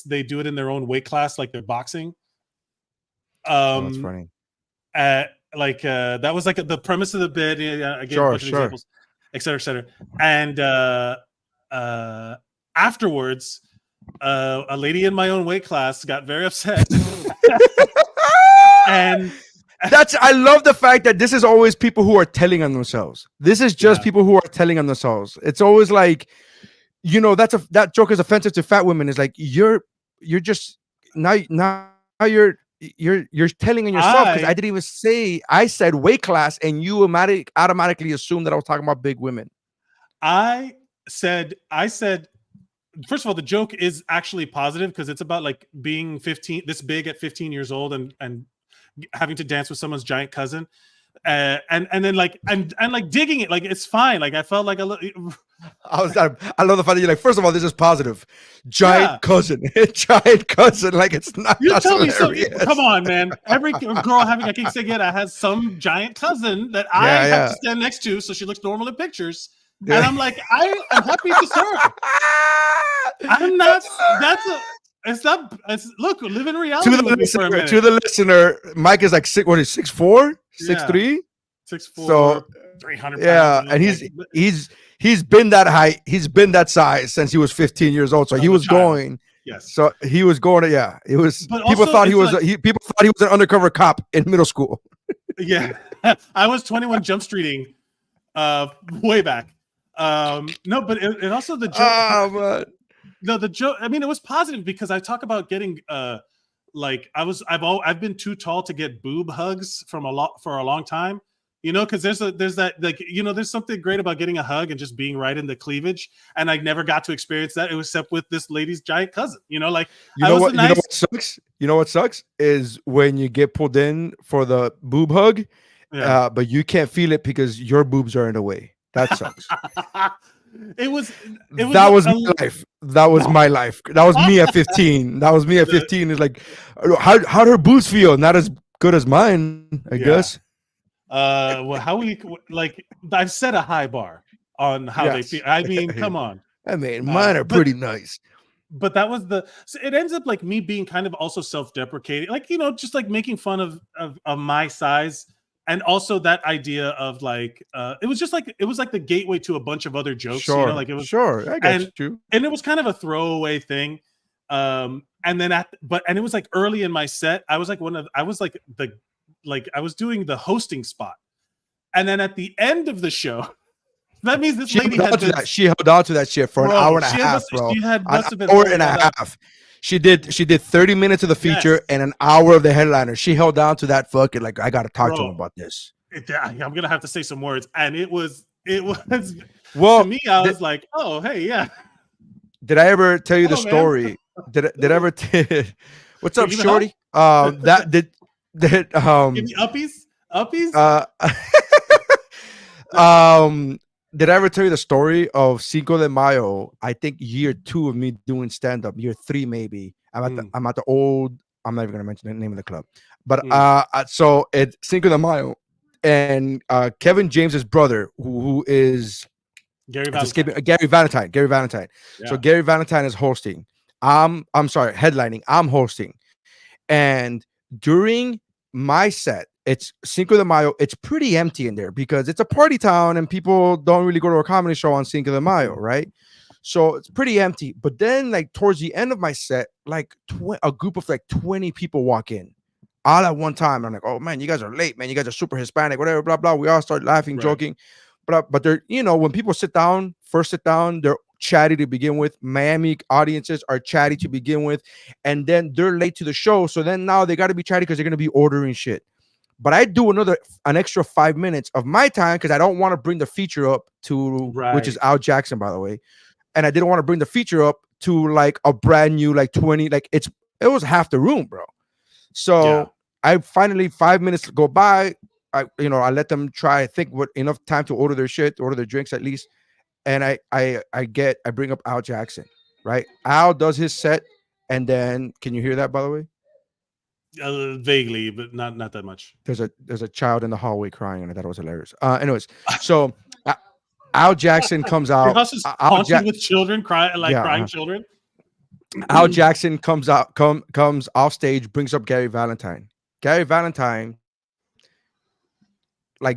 they do it in their own weight class, like they're boxing. That's funny. That was like the premise of the bit. I gave a bunch of examples, et cetera, et cetera. And afterwards, a lady in my own weight class got very upset. And I love the fact that this is always people who are telling on themselves. This is just people who are telling on themselves. It's always like, you know, that joke is offensive to fat women. It's like you're just now you're telling on yourself, because I didn't even say, I said weight class, and you automatically assume that I was talking about big women. I said first of all, the joke is actually positive because it's about like being 15, this big at 15 years old, and having to dance with someone's giant cousin, and then like and like digging it, like it's fine. Like I felt like I love the fact that you're like, first of all, this is positive. Giant cousin, giant cousin. Like it's not. You tell me so. Come on, man. Every girl having a quinceañera has some giant cousin that I have to stand next to, so she looks normal in pictures. And I'm like, I'm happy to serve. I'm not. Look, live in reality. To the listener, Mike is like 6'4", 6'3", 6'4", so 300 pounds. And he's been that height. He's been that size since he was 15 years old. So he was going. Yes. So he was going. It was. But people thought he was. People thought he was an undercover cop in middle school. Yeah, I was 21 Jump Streeting, way back. No, but it also the joke. Oh man. No, the joke. I mean, it was positive because I talk about getting I've been too tall to get boob hugs for a long time. You know, because there's that, like, you know, there's something great about getting a hug and just being right in the cleavage, and I never got to experience that except with this lady's giant cousin. You know, like you know what sucks? You know what sucks is when you get pulled in for the boob hug, but you can't feel it because your boobs are in the way. That sucks. That was my life. That was my life. That was me at 15. That was me at 15. It's like, how do her boobs feel? Not as good as mine, I guess. Well, I've set a high bar on how they feel. I mean, come on. I mean, mine are pretty nice. But that was so it ends up like me being kind of also self-deprecating, like, you know, just like making fun of my size and also that idea of like it was like the gateway to a bunch of other jokes. Sure, You know, like it was sure. I get you. And it was kind of a throwaway thing. And then and it was like early in my set, I was doing the hosting spot. And then at the end of the show, that means this lady she held on to that shit for an hour and a half, bro. She had must have been an hour and a half. She did 30 minutes of the feature and an hour of the headliner. She held on to that fucking like I gotta talk to him about this. I'm gonna have to say some words. And it was well to me, I was like, oh hey, yeah. Did I ever tell you the story? Did I ever what's up, shorty? That did give me uppies? Did I ever tell you the story of Cinco de Mayo? I think year 2 of me doing stand-up, year 3 maybe. I'm at the old. I'm not even gonna mention the name of the club, but so it's Cinco de Mayo, and Kevin James's brother, who is Gary Valentine. Yeah. So Gary Valentine is hosting. I'm sorry, headlining. I'm hosting, and during my set, it's Cinco de Mayo. It's pretty empty in there because it's a party town and people don't really go to a comedy show on Cinco de Mayo, right? So it's pretty empty. But then, like towards the end of my set, like a group of like 20 people walk in all at one time. I'm like, oh man, you guys are late, man. You guys are super Hispanic, whatever, blah blah. We all start laughing, joking, but they're when people first sit down, they're chatty to begin with. Miami audiences are chatty to begin with, and then they're late to the show. So then now they got to be chatty because they're gonna be ordering shit. But I do an extra 5 minutes of my time because I don't want to bring the feature up to which is Al Jackson, by the way. And I didn't want to bring the feature up to like a brand new like 20, like it was half the room, bro. So I finally 5 minutes go by. I let them try, I think what enough time to order their shit, order their drinks at least. And I bring up Al Jackson, right? Al does his set, and then can you hear that by the way? Vaguely, but not that much. There's a child in the hallway crying, and I thought it was hilarious. Anyways, so Al Jackson comes out. Your house is haunted with children crying children. Al Jackson comes off stage, brings up Gary Valentine. Gary Valentine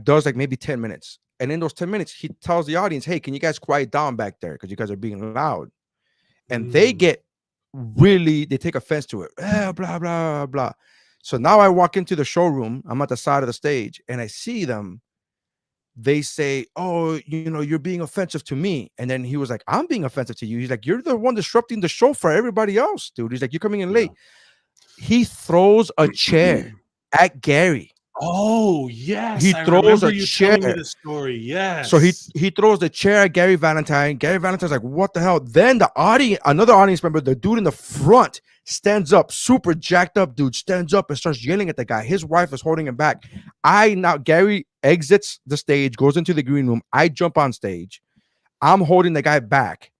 does maybe 10 minutes, and in those 10 minutes, he tells the audience, "Hey, can you guys quiet down back there because you guys are being loud?" And they take offense to it. Blah blah blah. So now I walk into the showroom. I'm at the side of the stage, and I see them. They say, "Oh, you're being offensive to me." And then he was like, "I'm being offensive to you." He's like, "You're the one disrupting the show for everybody else, dude." He's like, "You're coming in late." He throws a chair at Gary. Oh yes, he throws a chair. The story, yes. So he throws the chair at Gary Valentine. Gary Valentine's like, "What the hell?" Then another audience member, the dude in the front, stands up, super jacked up dude, stands up and starts yelling at the guy. His wife is holding him back. Gary exits the stage, goes into the green room. I jump on stage. I'm holding the guy back.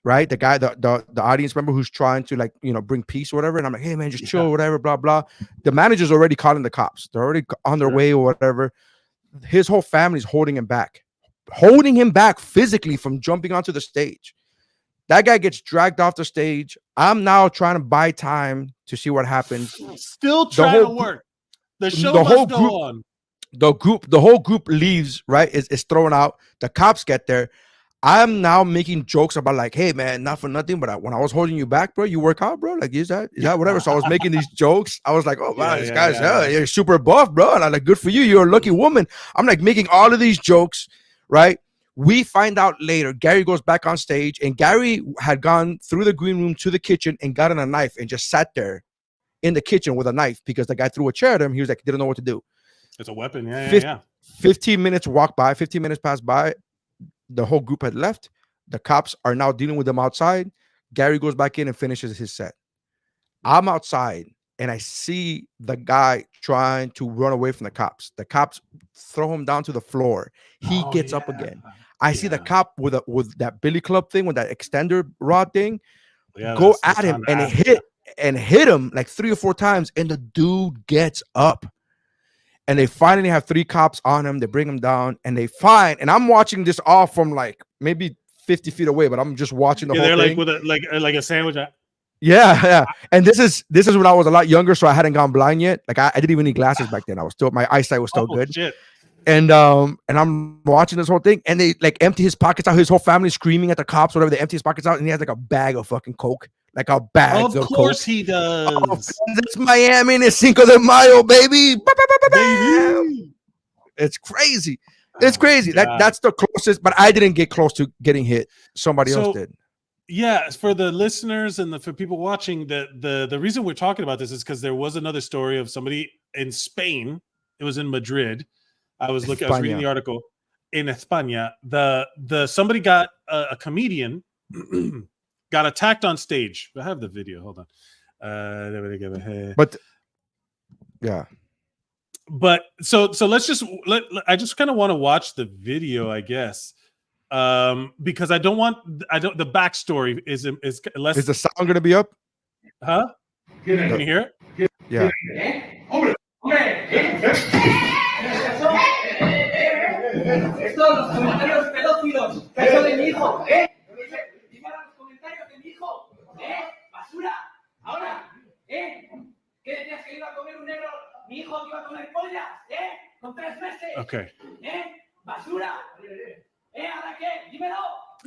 Right, the guy, the audience member who's trying to bring peace or whatever, and I'm like, "Hey man, just chill, whatever, blah blah." The manager's already calling the cops; they're already on their way or whatever. His whole family's holding him back physically from jumping onto the stage. That guy gets dragged off the stage. I'm now trying to buy time to see what happens. Still trying to work. The show must go on. The whole group leaves. Right, is thrown out. The cops get there. I'm now making jokes about "Hey man, not for nothing, but when I was holding you back, bro, you work out, bro. Is that whatever?" So I was making these jokes. I was like, "Oh wow, this guy's you're super buff, bro." And I'm like, "Good for you. You're a lucky woman." I'm making all of these jokes, right? We find out later, Gary goes back on stage, and Gary had gone through the green room to the kitchen and gotten a knife and just sat there in the kitchen with a knife because the guy threw a chair at him. He was like, didn't know what to do. It's a weapon, yeah. 15 minutes pass by. The whole group had left. The cops are now dealing with them outside. Gary goes back in and finishes his set. I'm outside and I see the guy trying to run away from the cops. The cops throw him down to the floor. He gets up again. I see the cop with that billy club thing, with that extender rod thing, go at him and hit him like 3 or 4 times. And the dude gets up. And they finally have 3 cops on him. They bring him down and and I'm watching this all from maybe 50 feet away, but I'm just watching the whole thing. They're with like a sandwich. Yeah. And this is when I was a lot younger, so I hadn't gone blind yet. Like I didn't even need glasses back then. My eyesight was still good. Shit. And I'm watching this whole thing, and they like empty his pockets out. His whole family screaming at the cops, whatever. They empty his pockets out, and he has like a bag of fucking coke, like a bag of course coke. He does. Oh, it's Miami and it's Cinco de Mayo, baby. Baby. It's crazy. It's crazy. That's the closest, but I didn't get close to getting hit. Somebody else did. Yeah, for the listeners and for people watching, the reason we're talking about this is because there was another story of somebody in Spain. It was in Madrid. I was reading the article in España. Somebody got a comedian got attacked on stage. I have the video. Hold on. But yeah. But so let's just I just kind of want to watch the video, I guess. Because the backstory is less. Is the sound going to be up? Huh? Can you hear it? Yeah. Estos los comentarios pedófilos, eso de mi hijo, Dime los comentarios de mi hijo, basura. Ahora, ¿qué decías que iba a comer un negro? Mi hijo que iba a comer pollas, con 3 meses. Okay. Basura. ¿Ahora qué? Dímelo.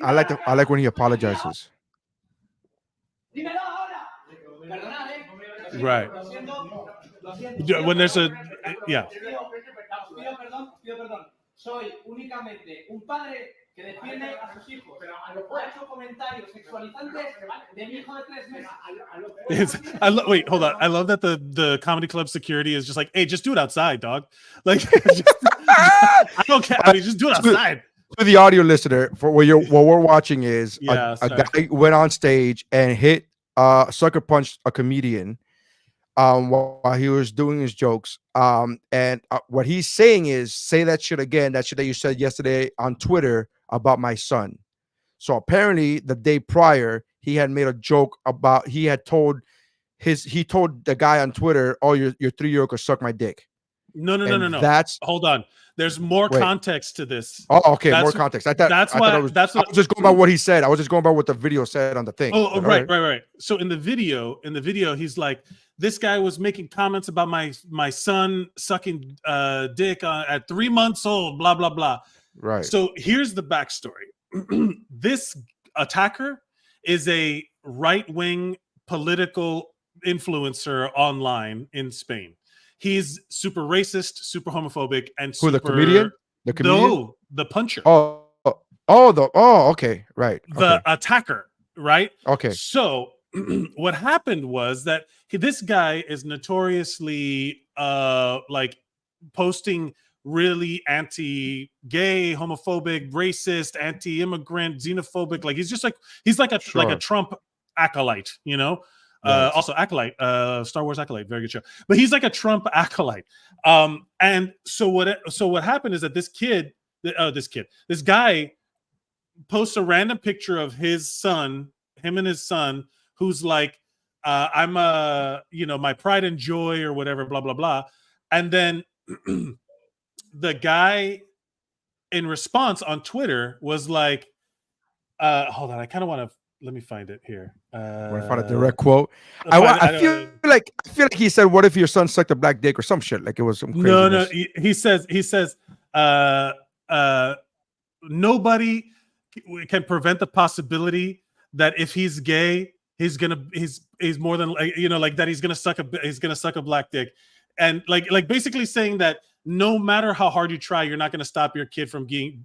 I like when he apologizes. Dímelo ahora. Perdonad, Right. Lo siento. When there's a yeah. Pido perdón. Soy únicamente un padre que defiende a sus hijos. Ha hecho comentarios sexualizantes de mi hijo de 3 meses. Wait, hold on. I love that the comedy club security is just like, hey, just do it outside, dog. Like, I don't care. I mean, just do it outside. To the audio listener, for what we're watching is a guy went on stage and hit sucker punched a comedian while he was doing his jokes. And what he's saying is, say that shit again, that shit that you said yesterday on Twitter about my son. So apparently the day prior, he had made a joke about, he told the guy on Twitter, oh, your 3-year-old could suck my dick. No. Hold on. There's more context to this. Oh, okay. More context. I was just going by what he said. I was just going by what the video said on the thing. Oh, right. So in the video, he's like, this guy was making comments about my son sucking dick at 3 months old, blah, blah, blah. Right. So here's the backstory. This attacker is a right-wing political influencer online in Spain. He's super racist, super homophobic, and super... Who, the comedian? The comedian? No, the puncher. Okay, right. The attacker, right? Okay. So what happened was that this guy is notoriously like posting really anti-gay, homophobic, racist, anti-immigrant, xenophobic. Like he's like a Trump acolyte, you know? Right. Also acolyte, Star Wars acolyte, very good show. But he's like a Trump acolyte. And so what happened is that this guy posts a random picture of his son, him and his son, who's like, I'm my pride and joy or whatever, blah, blah, blah. And then the guy in response on Twitter was like, hold on, I kind of want to, let me find it here. Want to find a direct quote? I feel like he said, "What if your son sucked a black dick or some shit?" Like it was some craziness. No. He says, nobody can prevent the possibility that if he's gay, he's more than like that he's gonna suck a black dick, and like basically saying that no matter how hard you try, you're not going to stop your kid from being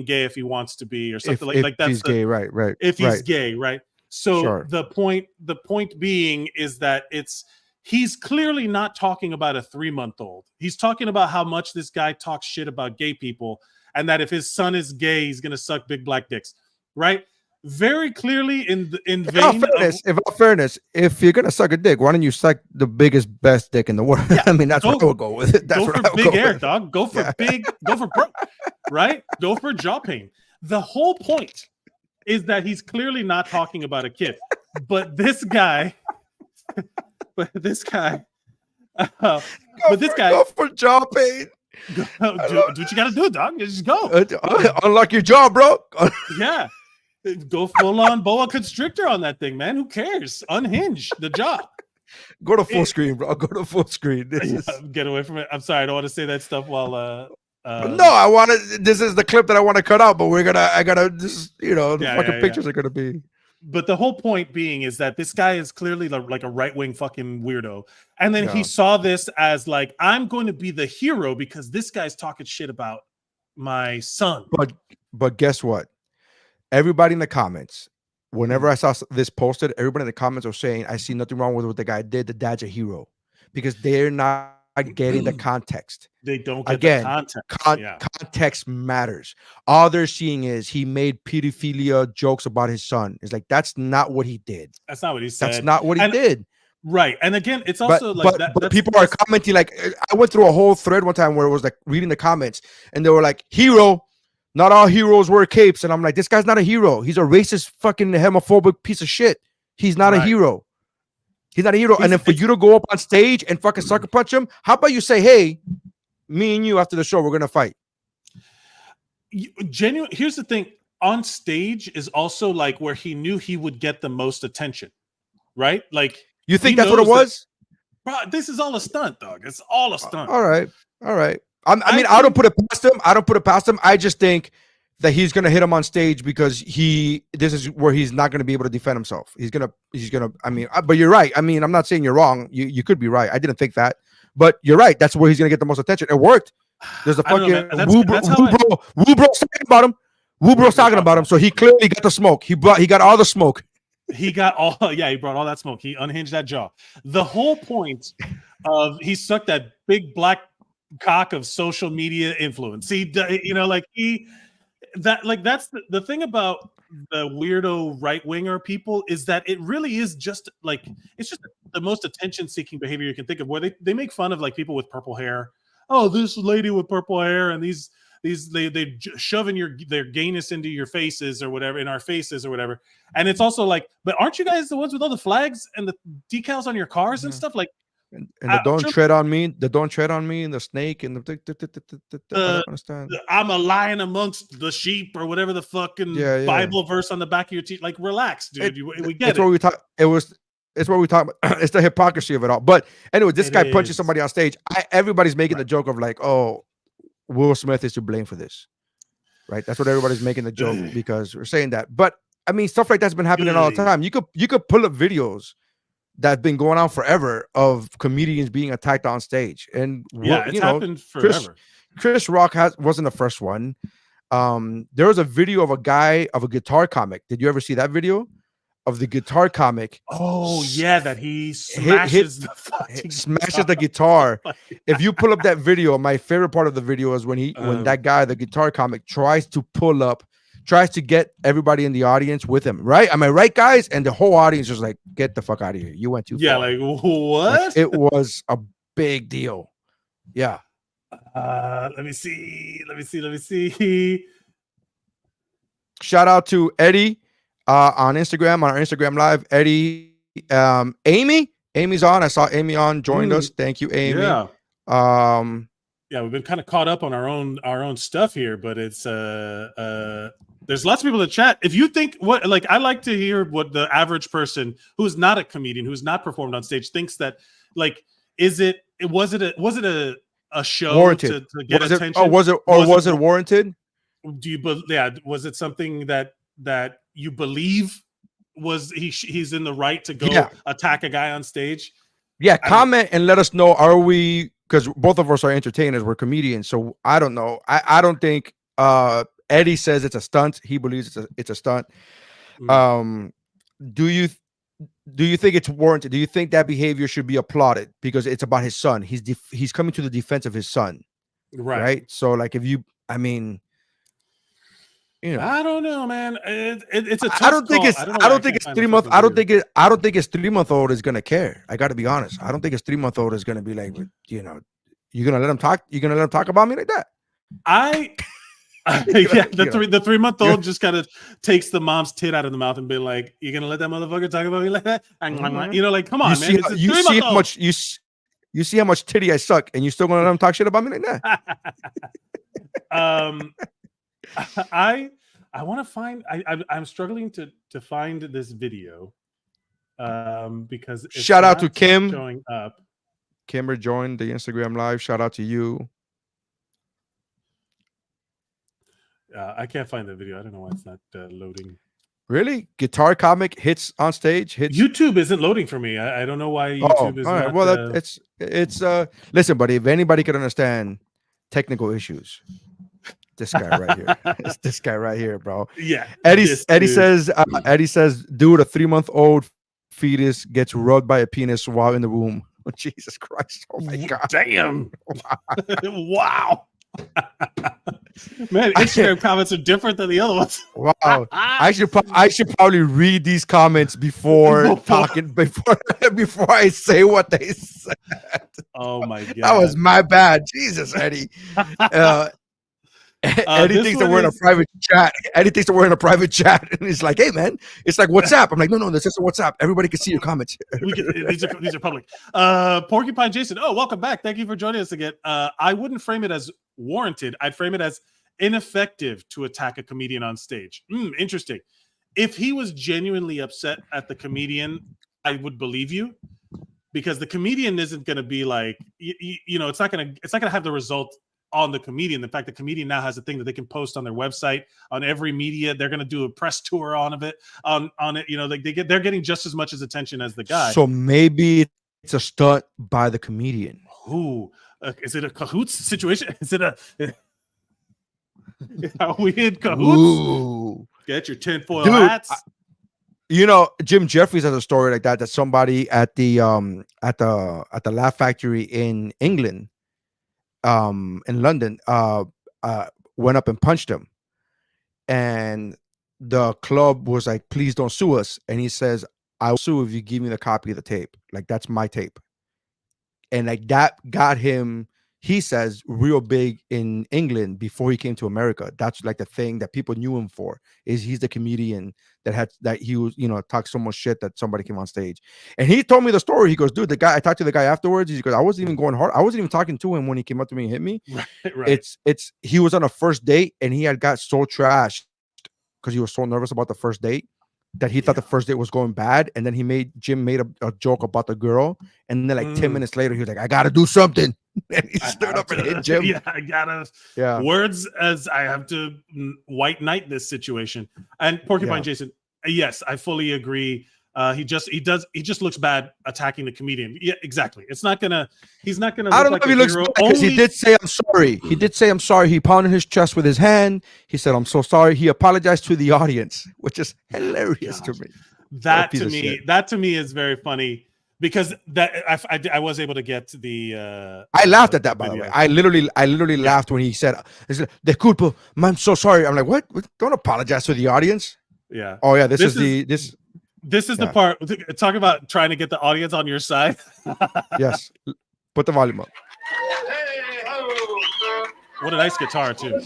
gay if he wants to be, or something like that. He's gay, right? If he's gay, right? So the point being is that he's clearly not talking about a 3-month-old. He's talking about how much this guy talks shit about gay people, and that if his son is gay, he's going to suck big black dicks, right? Very clearly in fairness, if you're gonna suck a dick, why don't you suck the biggest, best dick in the world? Yeah, I mean, that's what I would go with it. That's go for big air, dog. Go for big. Go for broke. Right? Go for jaw pain. The whole point is that he's clearly not talking about a kid, but this guy, go for jaw pain. Do what you gotta do, dog. Just go. Unlock your jaw, bro. Yeah. Go full on boa constrictor on that thing, man. Who cares? Unhinge the jaw. Go to full screen, bro. Go to full screen. Get away from it. I'm sorry. I don't want to say that stuff while. No, I want to. This is the clip that I want to cut out, but I gotta. This, the fucking pictures are gonna be. But the whole point being is that this guy is clearly like a right-wing fucking weirdo. And then he saw this as like, I'm going to be the hero because this guy's talking shit about my son. But guess what? Everybody in the comments, whenever I saw this posted, everybody in the comments were saying, I see nothing wrong with what the guy did. The dad's a hero. Because they're not getting the context. They don't get the context. Context matters. All they're seeing is he made pedophilia jokes about his son. It's like, that's not what he did. That's not what he said. That's not what he did. Right. And again, it's also but people are commenting. Like, I went through a whole thread one time where it was like reading the comments and they were like, hero, not all heroes wear capes. And I'm like, this guy's not a hero. He's a racist fucking homophobic piece of shit. He's not a hero. He's not a hero. And then for you to go up on stage and fucking sucker punch him, how about you say, hey, me and you after the show, we're going to fight. Genuine. Here's the thing. On stage is also like where he knew he would get the most attention, right? Like, you think that's what it was? Bro, this is all a stunt, dog. It's all a stunt. All right. I don't put it past him. I just think that he's gonna hit him on stage because this is where he's not gonna be able to defend himself. He's gonna. But you're right. I mean, I'm not saying you're wrong. You could be right. I didn't think that, but you're right. That's where he's gonna get the most attention. It worked. There's a fucking WuBro's talking about him. WuBro's talking about him. So he clearly got the smoke. He got all the smoke. He brought all that smoke. He unhinged that jaw. The whole point of he sucked that big black cock of social media influence. That's the thing about the weirdo right winger people is that it really is just like it's just the most attention seeking behavior you can think of, where they make fun of like people with purple hair. Oh, this lady with purple hair and these they shoving their gayness into your faces or whatever, in our faces or whatever. And it's also like, but aren't you guys the ones with all the flags and the decals on your cars and stuff? Like, and the don't tread on me, and the snake and the I don't understand. I'm a lion amongst the sheep or whatever the fucking Bible verse on the back of your teeth. Like, relax, dude. We get it. It's where we talk. It's where we talk about. It's the hypocrisy of it all. But anyway, this guy punches somebody on stage. Everybody's making the joke of like, oh, Will Smith is to blame for this, right? That's what everybody's making the joke because we're saying that. But I mean, stuff like that's been happening all the time. You could pull up videos that's been going on forever of comedians being attacked on stage, and it's happened forever. Chris Rock wasn't the first one. There was a video of a guitar comic. Did you ever see that video of the guitar comic? Oh yeah, that he smashes the guitar. If you pull up that video, my favorite part of the video is when that guy, the guitar comic, tries to get everybody in the audience with him. Right? Am I right, guys? And the whole audience was like, "Get the fuck out of here! You went too far." Yeah, like what? Like, it was a big deal. Yeah. Let me see. Shout out to Eddie. On Instagram, on our Instagram live, Eddie, Amy's on. I saw Amy on, joined us. Thank you, Amy. Yeah. We've been kind of caught up on our own stuff here, but it's there's lots of people in the chat. If you think I like to hear what the average person who's not a comedian, who's not performed on stage, thinks that like, was it a show warranted to get attention? Was it warranted? Was it something that you believe he's in the right to go attack a guy on stage? Comment and let us know. Are we, because both of us are entertainers, we're comedians, so I don't know. I don't think Eddie says it's a stunt. He believes it's a stunt. Do you think it's warranted? Do you think that behavior should be applauded because it's about his son? He's coming to the defense of his son, right? So like, I don't know, man. It's a tough I don't think call. His 3-month-old is gonna care. I got to be honest. I don't think his 3-month-old is gonna be like, you're gonna let him talk. You're gonna let him talk about me like that. The 3-month-old just kind of takes the mom's tit out of the mouth and be like, "You're gonna let that motherfucker talk about me like that?" Like, come on, man. You see how much titty I suck, and you still gonna let him talk shit about me like that? I want to find. I'm struggling to find this video because it's Shout out to not Kim. showing up. Kimber joined the Instagram live. Shout out to you. I can't find the video. I don't know why it's not loading. Really? Guitar comic hits on stage. Hits. YouTube isn't loading for me. I don't know why YouTube is all right. not. Well, it's listen, buddy. If anybody could understand technical issues, this guy right here. It's this guy right here, bro. Yeah. Eddie dude. says, dude, a 3-month-old fetus gets rubbed by a penis while in the womb. Oh, Jesus Christ! Oh my God! Damn! Wow. Man, Instagram comments are different than the other ones. Wow. I should probably read these comments before talking before I say what they said. Oh my God. That was my bad. Jesus, Eddie. Eddie thinks that we're in a private chat. Eddie thinks that we're in a private chat, and he's like, "Hey, man, it's like WhatsApp." I'm like, "No, this isn't WhatsApp. Everybody can see your comments." These are public. Porcupine Jason. Oh, welcome back. Thank you for joining us again. I wouldn't frame it as warranted. I'd frame it as ineffective to attack a comedian on stage. Interesting. If he was genuinely upset at the comedian, I would believe you, because the comedian isn't going to be like, it's not going to have the result on the comedian. In fact, the comedian now has a thing that they can post on their website, on every media. They're going to do a press tour on it. They're getting just as much as attention as the guy. So maybe it's a stunt by the comedian. Who is it? A cahoots situation? Is it a? Are we in cahoots? Ooh. Get your tinfoil Dude, hats. Jim Jeffries has a story like that. That somebody at the Laugh Factory in England, in London, went up and punched him, and the club was like, "Please don't sue us." And he says, "I'll sue if you give me the copy of the tape. Like, that's my tape." And like that got him, he says, real big in England before he came to America. That's like the thing that people knew him for, is he's the comedian that he was, talked so much shit that somebody came on stage. And he told me the story. He goes, "Dude, I talked to the guy afterwards. He goes, I wasn't even going hard. I wasn't even talking to him when he came up to me and hit me." Right. He was on a first date, and he had got so trashed because he was so nervous about the first date that he thought the first date was going bad. And then Jim made a joke about the girl. And then like 10 minutes later, he was like, "I got to do something." And he stood up and hit Jim. Yeah, I gotta. Yeah. Words as I have to white knight this situation. And Porcupine Jason, yes, I fully agree. He just looks bad attacking the comedian. Yeah, exactly. He's not gonna. I don't know if he looks bad, because he did say, "I'm sorry." He did say, "I'm sorry." He pounded his chest with his hand. He said, "I'm so sorry." He apologized to the audience, which is hilarious to me. That to me is very funny, because I was able to get the. I laughed at that, by the way. I literally laughed when he said, "Disculpa, I'm so sorry." I'm like, "What? Don't apologize to the audience." Yeah. Oh yeah, this is the part. Talk about trying to get the audience on your side. Yes. Put the volume up. What a nice guitar too.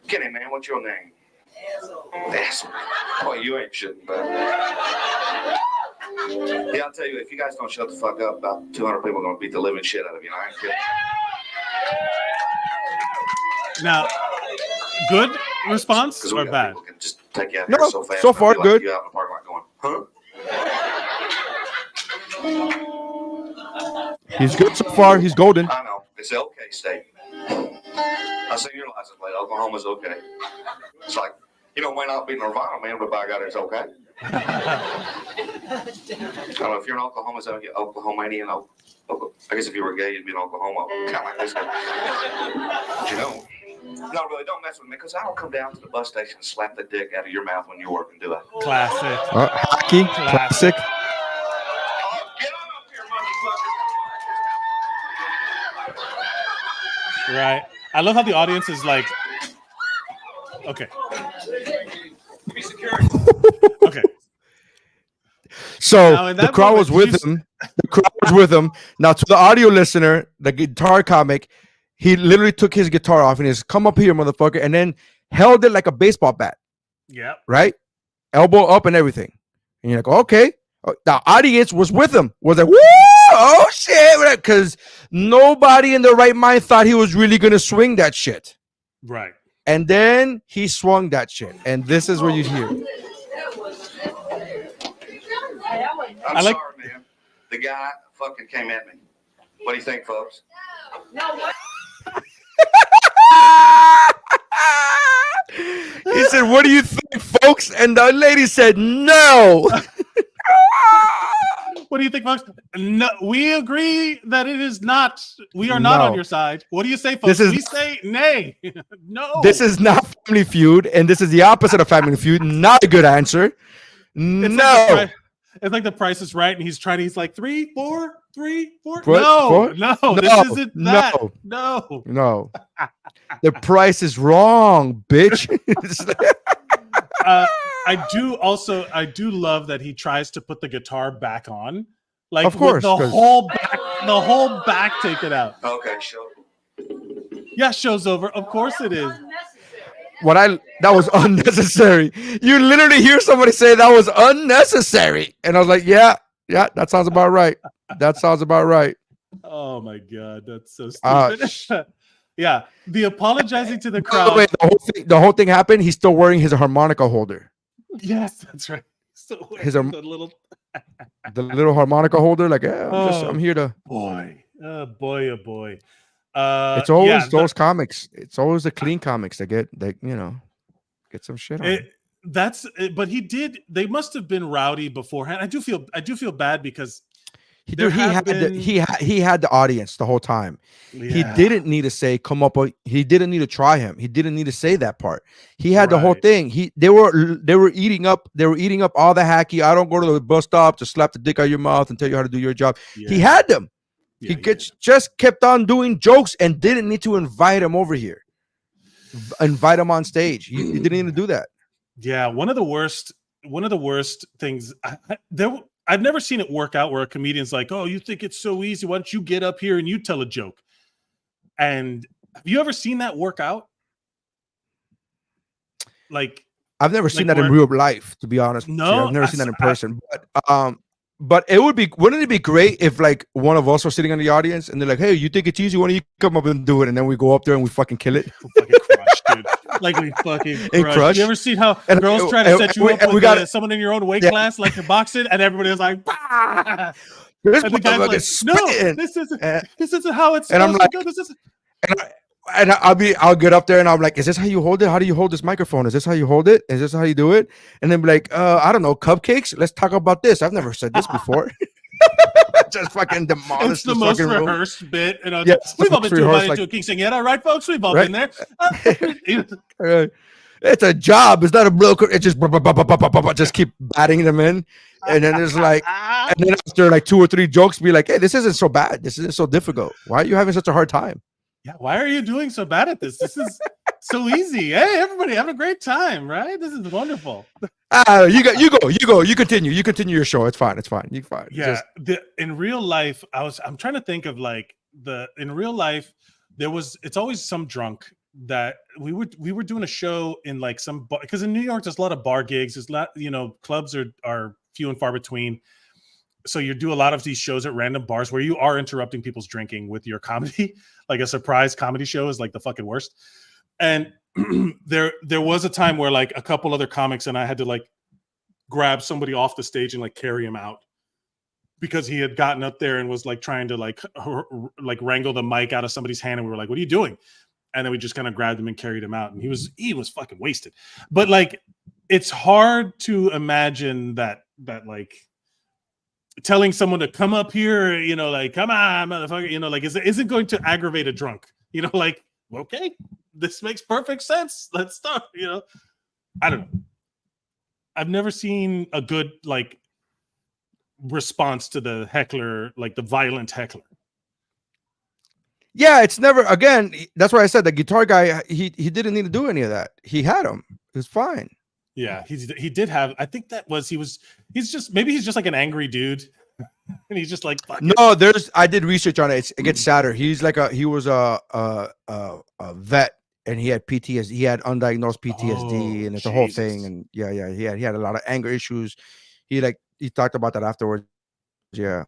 Kenny, man, what's your name? Asshole. Boy, you ain't shitting, but yeah, I'll tell you, if you guys don't shut the fuck up, about 200 people are gonna beat the living shit out of you. I ain't kidding. Now, good response or bad? Can just take you out No, here so fast. so far good. You out in the parking lot going, huh? He's good so far. He's golden. I know. It's the okay state. I seen your license plate. Oklahoma's okay. It's like, might not be Nirvana, man, but by God, it's okay. I don't know, if you're in Oklahoma, so you Oklahomanian. I guess if you were gay, you'd be in Oklahoma. Kind of like this guy. But you don't. No, really, don't mess with me, because I don't come down to the bus station and slap the dick out of your mouth when you're working, do I? Classic. Hockey. Classic. Get on up here, motherfucker. Right. I love how the audience is like, okay. Okay. So the crowd was with him. The crowd was with him. Now, to the audio listener, the guitar comic, he literally took his guitar off and he's "Come up here, motherfucker," and then held it like a baseball bat. Yeah. Right? Elbow up and everything. And you're like, okay. The audience was with him. Was like, woo! Oh shit! Because nobody in their right mind thought he was really gonna swing that shit. Right. And then he swung that shit. And this is what you hear. I'm sorry, man. The guy fucking came at me. What do you think, folks? He said, "What do you think, folks?" And the lady said, "No." What do you think, folks? No, we agree that it is not. We are not No. on your side. What do you say, folks? We say nay. No. This is not Family Feud, and this is the opposite of Family Feud. Not a good answer. No. It's like the Price is Right, and he's like 3, 4, 3, 4. What? No, What? no, this isn't that. No. No. The price is wrong, bitch. I do love that he tries to put the guitar back on. Like, of course, with the whole back taken out. Okay, show. Yeah, show's over. Of course it is. That was unnecessary. You literally hear somebody say that was unnecessary. And I was like, yeah, that sounds about right. That sounds about right. Oh my God, that's so stupid. Yeah, the apologizing to the crowd. Wait, the whole thing happened. He's still wearing his harmonica holder. Yes, that's right. So the little harmonica holder. Like, yeah, I'm here to. Boy, oh boy. It's always those comics. It's always the clean comics that get some shit on. But they must have been rowdy beforehand. I do feel bad because he had the audience the whole time. Yeah. He didn't need to say come up. He didn't need to try him. He didn't need to say that part. He had the whole thing. They were eating up all the hacky. I don't go to the bus stop to slap the dick out of your mouth and tell you how to do your job. Yeah. He had them. Yeah, just kept on doing jokes and didn't need to invite him over here. Invite him on stage. He didn't need to do that. Yeah, one of the worst things. I've never seen it work out where a comedian's like, "Oh, you think it's so easy? Why don't you get up here and you tell a joke?" And have you ever seen that work out? Like, I've never seen that in real life, to be honest. No, I've never seen that in person. But wouldn't it be great if like one of us were sitting in the audience and they're like, "Hey, you think it's easy? Why don't you come up and do it?" And then we go up there and we fucking kill it. Fucking crush, dude. Like we fucking crush. You ever seen how girls try to set you up with someone in your own weight class, like you're boxing, and everybody was like, "Bah!" And the guy's like, "No, this isn't how it's supposed to go. This isn't." And I'll get up there and I'm like, "Is this how you hold it? How do you hold this microphone? Is this how you hold it? Is this how you do it?" And then be like, I don't know, cupcakes. Let's talk about this. I've never said this before. Just fucking demolish. It's the most rehearsed bit. And we've all been invited to a quinceañera, right, folks? We've all been there. It's a job. It's not a broker. It's just keep batting them in, and then it's like, and then after like 2 or 3 jokes, be like, "Hey, this isn't so bad. This isn't so difficult. Why are you having such a hard time?" Yeah, why are you doing so bad at this? This is so easy. Hey, everybody, have a great time, right? This is wonderful. You go. You continue your show. It's fine. You're fine. Yeah. In real life, I'm trying to think of in real life, it's always some drunk that we were doing a show in like some bar, because in New York there's a lot of bar gigs. There's not, clubs are few and far between. So you do a lot of these shows at random bars where you are interrupting people's drinking with your comedy. Like a surprise comedy show is like the fucking worst. And there was a time where like a couple other comics and I had to like grab somebody off the stage and like carry him out because he had gotten up there and was like trying to like wrangle the mic out of somebody's hand. And we were like, "What are you doing?" And then we just kind of grabbed him and carried him out. And he was fucking wasted. But like, it's hard to imagine that like, telling someone to come up here, like, "Come on, motherfucker," like, isn't going to aggravate a drunk, like, okay, this makes perfect sense. Let's start, I don't know. I've never seen a good, like, response to the heckler, like the violent heckler. Yeah, it's never, again, that's why I said the guitar guy, he didn't need to do any of that. He had him. It was fine. Yeah, he did have. I think he's just like an angry dude, and he's just like, no. I did research on it. It gets sadder. He was a vet, and he had PTSD. He had undiagnosed PTSD, and it's a whole thing. And yeah, he had a lot of anger issues. He talked about that afterwards. Yeah,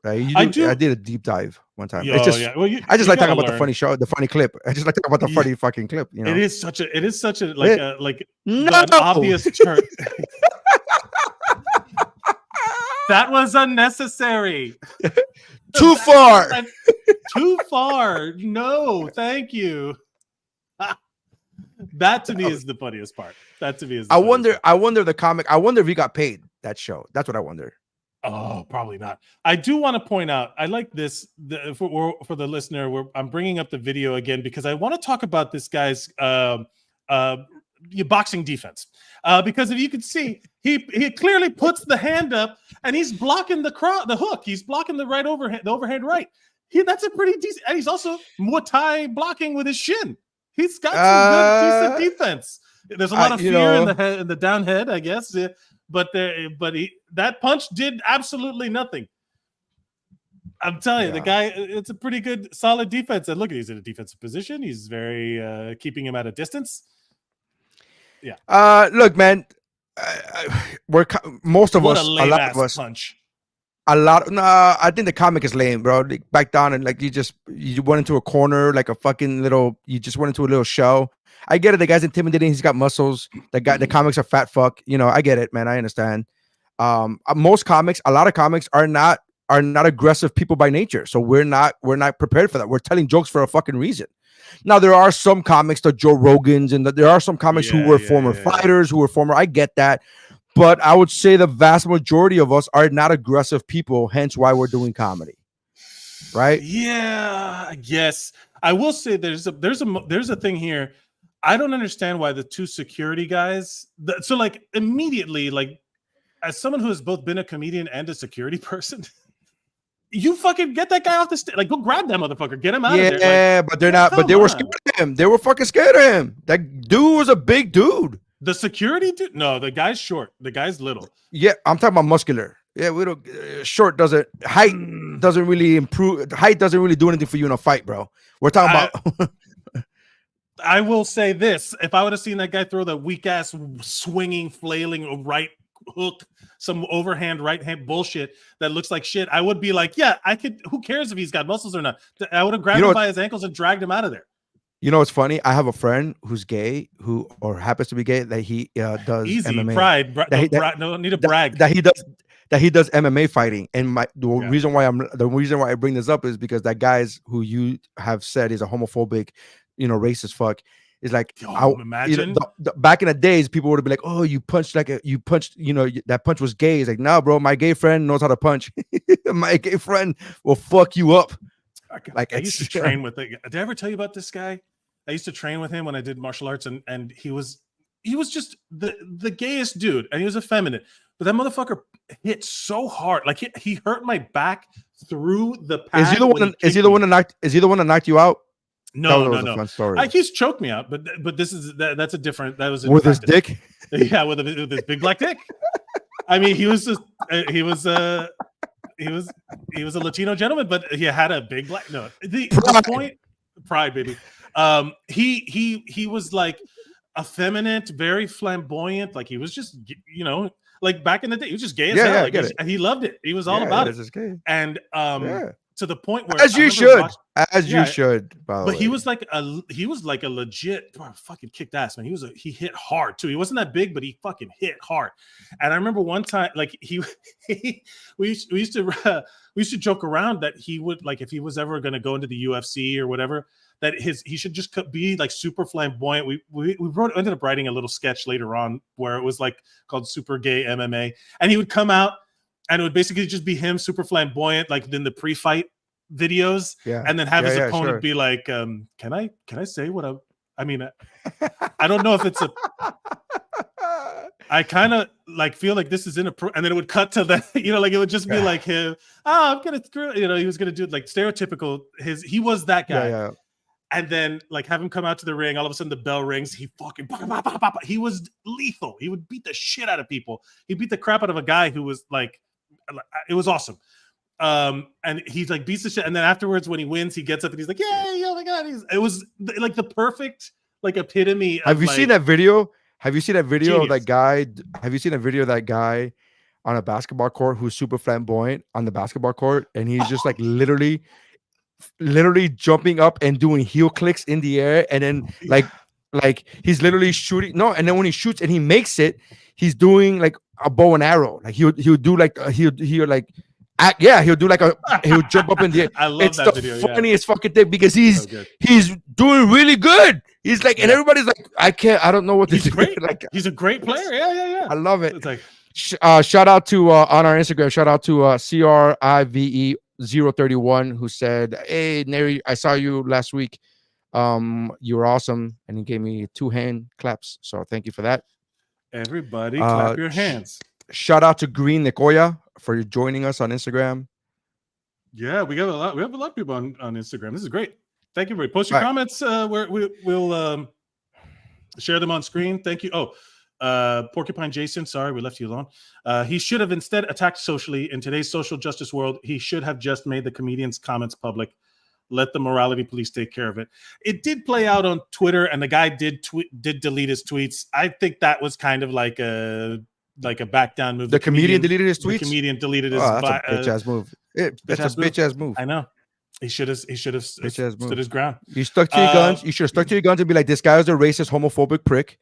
Right? I did a deep dive one time. It's just Well, I just you like talking gotta about the funny show, the funny clip. I just like talking about the funny fucking clip. You know, it is such a no! an obvious turn. That was unnecessary. Too far. Too far. No, thank you. That to me is the funniest part. That to me is. I wonder the comic. I wonder if he got paid that show. That's what I wonder. Oh, probably not. I do want to point out. I like this for the listener. I'm bringing up the video again because I want to talk about this guy's boxing defense. Because if you can see, he clearly puts the hand up and he's blocking the hook. He's blocking the overhand right. That's a pretty decent. And he's also Muay Thai blocking with his shin. He's got some good, decent defense. There's a lot of fear in the head, in the down head, I guess. But that punch did absolutely nothing. I'm telling you, the guy, it's a pretty good, solid defense. And look, he's in a defensive position. He's very keeping him at a distance. Yeah. Look, man, we're most of what us, a lot of us, punch. I think the comic is lame, bro. Like, back down and like you went into a corner, like a fucking little. You just went into a little show. I get it. The guy's intimidating. He's got muscles. The comics are fat fuck. You know, I get it, man. I understand. A lot of comics are not aggressive people by nature. So we're not prepared for that. We're telling jokes for a fucking reason. Now there are some comics, the Joe Rogans, and there are some comics who were former fighters, who were former. I get that, but I would say the vast majority of us are not aggressive people. Hence why we're doing comedy, right? Yeah. Yes, I will say there's a thing here. I don't understand why the two security guys. So like immediately, like as someone who has both been a comedian and a security person. You fucking get that guy off the stage. Like, go grab that motherfucker. Get him out of there. Yeah, but they're not. But they were scared of him. They were fucking scared of him. That dude was a big dude. The security dude? No, the guy's short. The guy's little. Yeah, I'm talking about muscular. Yeah, we don't. Short doesn't. Height doesn't really improve. Height doesn't really do anything for you in a fight, bro. We're talking about. I will say this: if I would have seen that guy throw the weak ass, swinging, flailing right hook, some overhand right hand bullshit that looks like shit, I would be like, yeah, I could. Who cares if he's got muscles or not? I would have grabbed him by his ankles and dragged him out of there. You know what's funny? I have a friend who's gay, or happens to be gay, that he does easy MMA. Pride. No need to brag. That he does MMA fighting. And the reason why I bring this up is because that guy's who you have said is a homophobic, racist fuck. Is like, imagine back in the days, people would be like, "Oh, you punched that punch was gay." It's like, "No, bro, my gay friend knows how to punch. My gay friend will fuck you up." Like, I used to train with it. Did I ever tell you about this guy? I used to train with him when I did martial arts, and he was just the gayest dude, and he was effeminate. But that motherfucker hit so hard, like he hurt my back through the pad. Is he the one that knocked you out? No. Fun story. He's choked me out, but that's a different. That was with his dick. Yeah, with his big black dick. I mean, he was a Latino gentleman, but he had a big black. No, the point, pride, baby. He was like effeminate, very flamboyant. Like he was just, like back in the day, he was just gay as hell. Like, he loved it. He was all about it. And to the point where as you should. By the way. He was like a legit fucking kicked ass, man. He hit hard too. He wasn't that big, but he fucking hit hard. And I remember one time, like we used to joke around that he would, like, if he was ever going to go into the UFC or whatever, that he should just be like super flamboyant. We ended up writing a little sketch later on where it was like called Super Gay MMA, and he would come out. And it would basically just be him, super flamboyant, like in the pre-fight videos, and then have his opponent be like, "Can I say what I mean? I don't know if it's a. I kind of like feel like this is inappropriate." And then it would cut to that, like it would just be like him. I'm gonna screw. He was gonna do like stereotypical. He was that guy. Yeah. And then like have him come out to the ring. All of a sudden the bell rings. He fucking. He was lethal. He would beat the shit out of people. He beat the crap out of a guy who was like. It was awesome. And he's like beats the shit, and then afterwards when he wins, he gets up and he's like, "Yay, oh my god!" It was like the perfect like epitome. Have you seen that video? Have you seen that video Genius. of that guy? Have you seen a video of that guy on a basketball court who's super flamboyant on the basketball court, and he's just like literally jumping up and doing heel clicks in the air, and then like he's literally shooting. No, and then when he shoots and he makes it, he's doing like a bow and arrow. Like he'll do like he'll do like he'll jump up in the air. I love it's that the video. funniest fucking thing because he's So doing really good. He's like, and everybody's like, I don't know what to do. Great. Like, he's a great player. Yeah. I love it. It's like Shout out to on our Instagram. Shout out to CRIVE031 who said, "Hey Nery, I saw you last week. You were awesome," and he gave me 2 hand claps. So thank you for that. everybody, clap your hands. Shout out to Green Nicoya for joining us on Instagram. Yeah, we have a lot of people on Instagram. This is great. Thank you, everybody. Post your comments. We'll share them on screen. Thank you. Porcupine Jason, sorry we left you alone. He should have instead attacked socially. In today's social justice world, he should have just made the comedian's comments public. Let the morality police take care of it. It did play out on Twitter, and the guy did delete his tweets. I think that was kind of like a back down move. The comedian deleted his tweets. The comedian deleted his. That's a bitch ass move. That's a bitch ass move. I know. He should have stood his ground. You stuck to your guns. You should have stuck to your guns and be like, this guy is a racist, homophobic prick.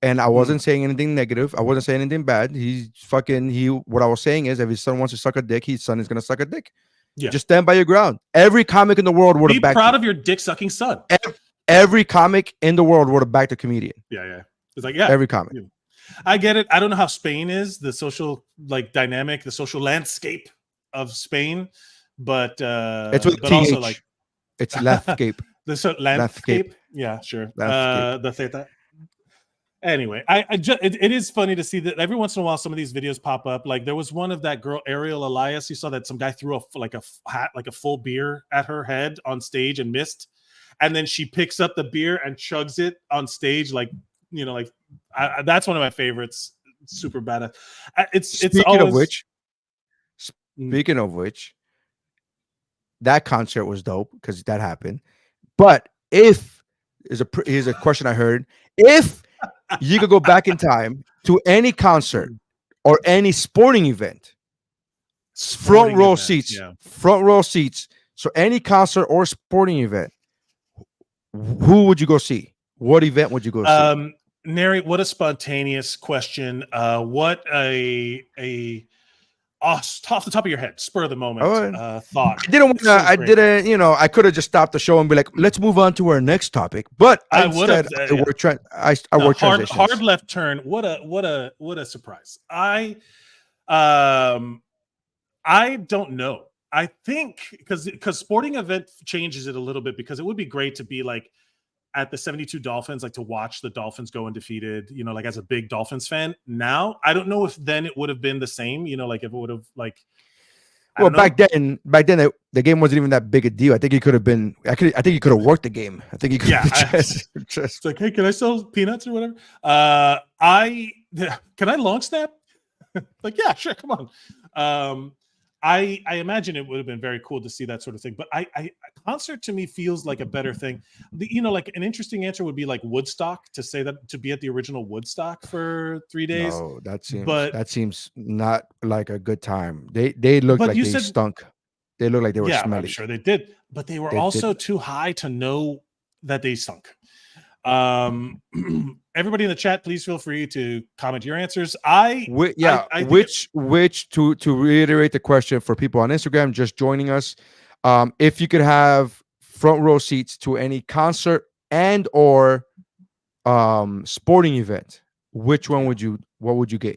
And I wasn't saying anything negative. I wasn't saying anything bad. What I was saying is, if his son wants to suck a dick, his son is gonna suck a dick. Yeah. Just stand by your ground. Every comic in the world would have backed. Be proud of your dick sucking son. Every comic in the world would have backed a comedian. Yeah. It's like, yeah. Every comic. I get it. I don't know how Spain is, the social dynamic, the social landscape of Spain, but it's with but also like it's landscape. The landscape. Yeah, sure. The theta. Anyway, it is funny to see that every once in a while some of these videos pop up. Like there was one of that girl Ariel Elias. You saw that some guy threw a full beer at her head on stage and missed, and then she picks up the beer and chugs it on stage. Like that's one of my favorites. Super badass. Speaking of which, that concert was dope because that happened. But here's a question I heard: if you could go back in time to any concert or any sporting event, front row seats. So any concert or sporting event, who would you go see? What event would you go see? Nery, what a spontaneous question. What off the top of your head, spur of the moment thought. I could have just stopped the show and be like, let's move on to our next topic. But I worked transitions. Hard left turn. What a surprise. I don't know. I think because sporting event changes it a little bit, because it would be great to be like at the 72 Dolphins, like to watch the Dolphins go undefeated, like as a big Dolphins fan. Now, I don't know if then it would have been the same, like if it would have back then the game wasn't even that big a deal. I think he could have been. I think he could have worked the game. I think he could. Just like, hey, can I sell peanuts or whatever? Can I long snap? Like, yeah, sure, come on. I imagine it would have been very cool to see that sort of thing, but a concert to me feels like a better thing. Like an interesting answer would be like Woodstock, to say that, to be at the original Woodstock for 3 days. No, that seems not like a good time. They looked like they stunk. They looked like they were smelly. I'm sure they did, but they were also too high to know that they stunk. Everybody in the chat, please feel free to comment your answers. Which to reiterate the question for people on Instagram just joining us, if you could have front row seats to any concert and or sporting event, which one would you get?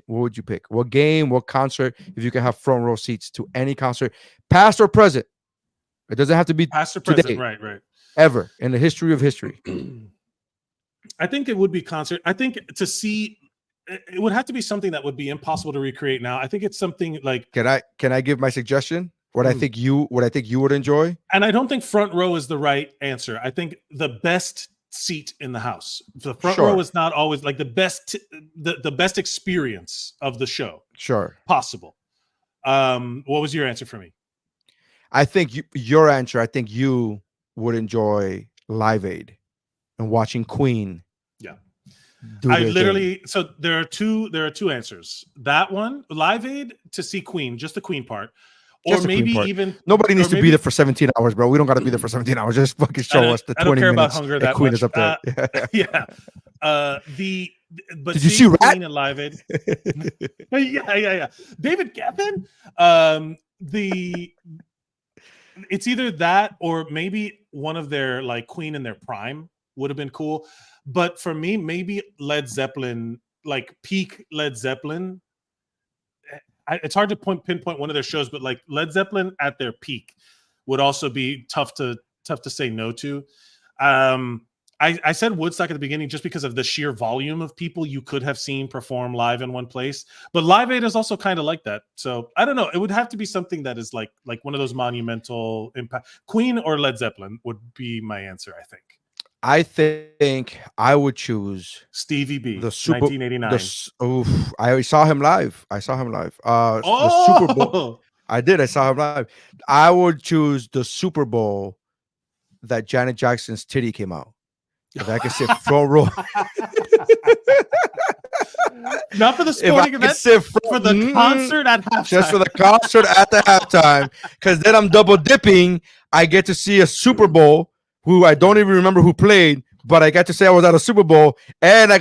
What would you pick? What game, what concert, if you could have front row seats to any concert, past or present? It doesn't have to be past or today, present, right. Ever in the history of history. I think it would be concert. I think to see, it would have to be something that would be impossible to recreate now. I think it's something like. Can I give my suggestion? What I think you would enjoy? And I don't think front row is the right answer. I think the best seat in the house. The front row is not always like the best experience of the show. Sure. Possible. What was your answer for me? I think your answer. I think you would enjoy Live Aid and watching Queen. Yeah. do I their literally thing. so there are two answers. That one, Live Aid to see Queen, just the Queen part, or Just the Queen maybe part. even Nobody needs or to be maybe there for 17 hours, bro. We don't got to be there for 17 hours. Just fucking show us the I don't 20 care about minutes. hunger and that Queen much. is up there. Yeah. But Did you see seeing Rat? Queen and Live Aid, yeah. David Geffen. It's either that or maybe one of their like Queen in their prime would have been cool. But for me, maybe Led Zeppelin, like peak Led Zeppelin. It's hard to pinpoint one of their shows, but like Led Zeppelin at their peak would also be tough to say no to. I said Woodstock at the beginning just because of the sheer volume of people you could have seen perform live in one place. But Live Aid is also kind of like that. So I don't know. It would have to be something that is like one of those monumental impact. Queen or Led Zeppelin would be my answer, I think. I think I would choose Stevie B, the Super 1989. I saw him live. The Super Bowl. I did. I saw him live. I would choose the Super Bowl that Janet Jackson's titty came out. If I could sit front row. Not for the sporting event, for the concert at halftime. Just for the concert at the halftime. Because then I'm double dipping. I get to see a Super Bowl who I don't even remember who played, but I got to say I was at a Super Bowl, and I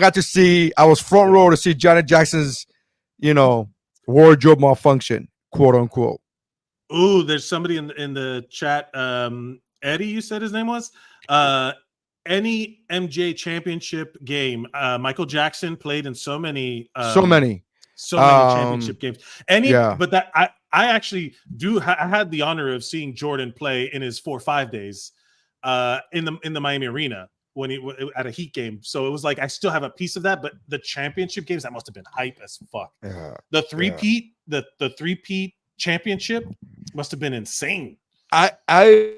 was front row to see Janet Jackson's, wardrobe malfunction, quote unquote. Ooh, there's somebody in the chat. Eddie, you said his name was? Any MJ championship game. Michael Jackson played in so many championship games. But that I actually I had the honor of seeing Jordan play in his 4-5 days in the Miami Arena when he at a Heat game. So it was like I still have a piece of that, but the championship games, that must have been hype as fuck. Yeah. The three-peat, the three-peat championship must have been insane. I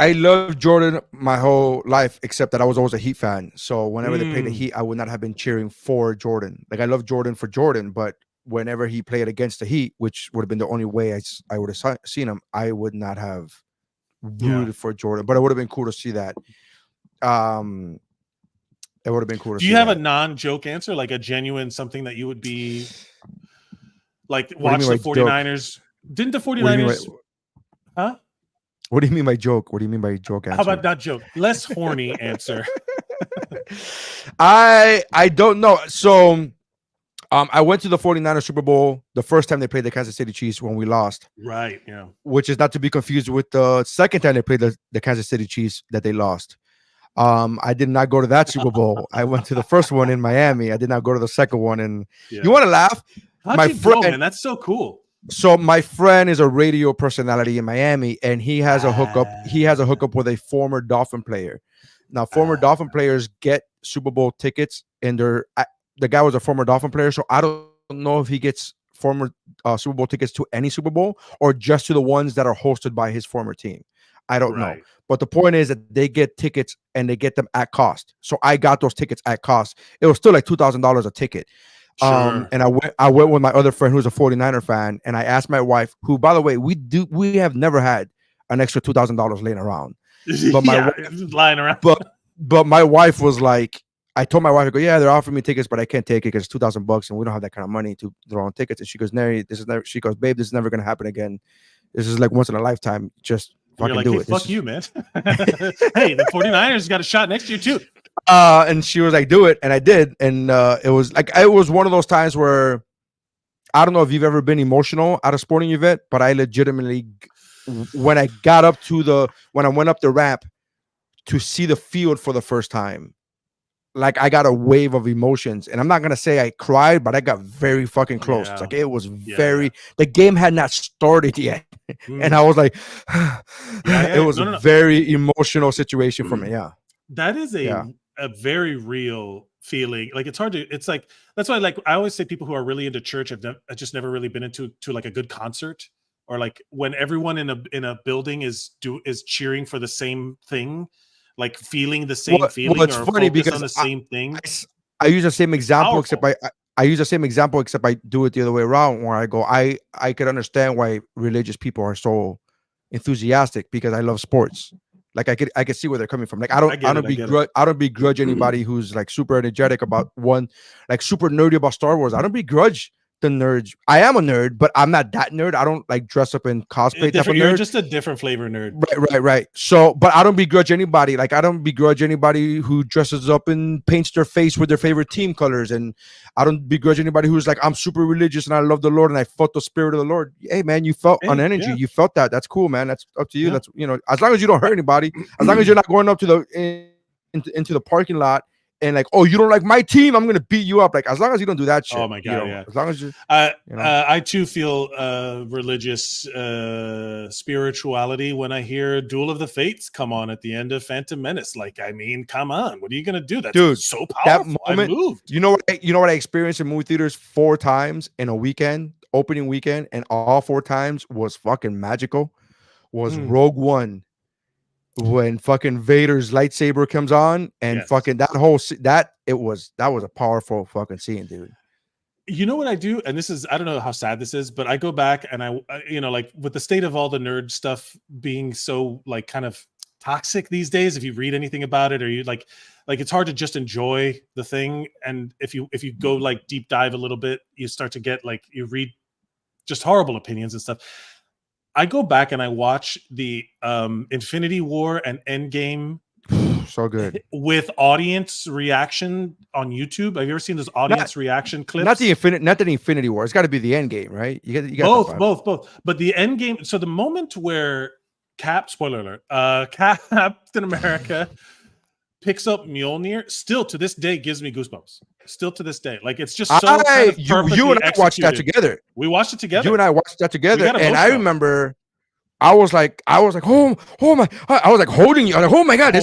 love Jordan my whole life, except that I was always a Heat fan. So whenever they played the Heat, I would not have been cheering for Jordan. Like I love Jordan for Jordan, but whenever he played against the Heat, which would have been the only way I would have seen him, I would not have rooted for Jordan. But it would have been cool to see that. It would have been cool to see. Do you have a non-joke answer, like a genuine something that you would be like watch the 49ers? Joke? Didn't the 49ers? Huh? What do you mean by joke? What do you mean by joke answer? How about that joke? Less horny answer. I don't know. So I went to the 49ers Super Bowl the first time they played the Kansas City Chiefs when we lost. Right, yeah. Which is not to be confused with the second time they played the Kansas City Chiefs that they lost. I did not go to that Super Bowl. I went to the first one in Miami. I did not go to the second one. And you want to laugh? How'd you go, man? That's so cool. So my friend is a radio personality in Miami, and he has a hookup. He has a hookup with a former Dolphin player. Now, former Dolphin players get Super Bowl tickets, and the guy was a former Dolphin player. So I don't know if he gets former Super Bowl tickets to any Super Bowl or just to the ones that are hosted by his former team. I don't know. But the point is that they get tickets and they get them at cost. So I got those tickets at cost. It was still like $2,000 a ticket. Sure. And I went with my other friend who's a 49er fan, and I asked my wife, who, by the way, we have never had an extra $2,000 laying around. But lying around. But my wife was like, I told my wife, I go, yeah, they're offering me tickets, but I can't take it because it's $2,000 and we don't have that kind of money to throw on tickets. And she goes, Nery, she goes, babe, this is never gonna happen again. This is like once in a lifetime. Just fucking like, do hey, it. Fuck you, man. Hey, the 49ers got a shot next year too. And she was like, do it. And I did. And it was one of those times where I don't know if you've ever been emotional at a sporting event, but I legitimately, when I went up the ramp to see the field for the first time, like I got a wave of emotions. And I'm not going to say I cried, but I got very fucking close. Yeah. Like it was the game had not started yet. And I was like, it was a very emotional situation for me. Yeah. That is a very real feeling. Like it's hard to, it's like, that's why like I always say people who are really into church have just never really been into like a good concert, or like when everyone in a building is cheering for the same thing, like feeling the same feeling, well, it's or funny focus because on the same thing. I use the same example, Powerful. except I use the same example, except I do it the other way around, where I go, I could understand why religious people are so enthusiastic because I love sports. Like I could see where they're coming from. Like I don't begrudge anybody who's like super energetic about like super nerdy about Star Wars. I don't begrudge the nerds. I am a nerd, but I'm not that nerd. I don't like dress up in cosplay type of nerd. You're just a different flavor nerd. Right. So, but I don't begrudge anybody. Like I don't begrudge anybody who dresses up and paints their face with their favorite team colors. And I don't begrudge anybody who's like, I'm super religious and I love the Lord and I felt the spirit of the Lord. Hey man, you felt an energy. Yeah. You felt that. That's cool, man. That's up to you. Yeah. That's, you know, as long as you don't hurt anybody, as long as you're not going up to into the parking lot and like, oh, you don't like my team, I'm gonna beat you up. Like, as long as you don't do that shit. Oh my god, you know, yeah. As long as you, I too feel religious spirituality when I hear Duel of the Fates come on at the end of Phantom Menace. Like, I mean, come on, what are you gonna do? That's so powerful. That moment, I moved. You know what I experienced in movie theaters 4 times in a weekend, opening weekend, and all 4 times was fucking magical. Was Rogue One. When fucking Vader's lightsaber comes on and fucking that was a powerful fucking scene, dude. You know what I do, and this is, I don't know how sad this is, but I go back and I you know, like with the state of all the nerd stuff being so like kind of toxic these days, if you read anything about it or you like it's hard to just enjoy the thing. And if you go like deep dive a little bit, you start to get like, you read just horrible opinions and stuff. I go back and I watch the Infinity War and Endgame. So good. With audience reaction on YouTube. Have you ever seen those audience reaction clips? Not the Infinity War. It's got to be the Endgame, right? You got both. But the Endgame. So the moment where spoiler alert, Captain America picks up Mjolnir, still to this day gives me goosebumps. Still to this day, like it's just so. You and I watched that together. We watched it together. You and I watched that together, and I remember, I was like, oh my, I was like holding you. I was like, oh my god,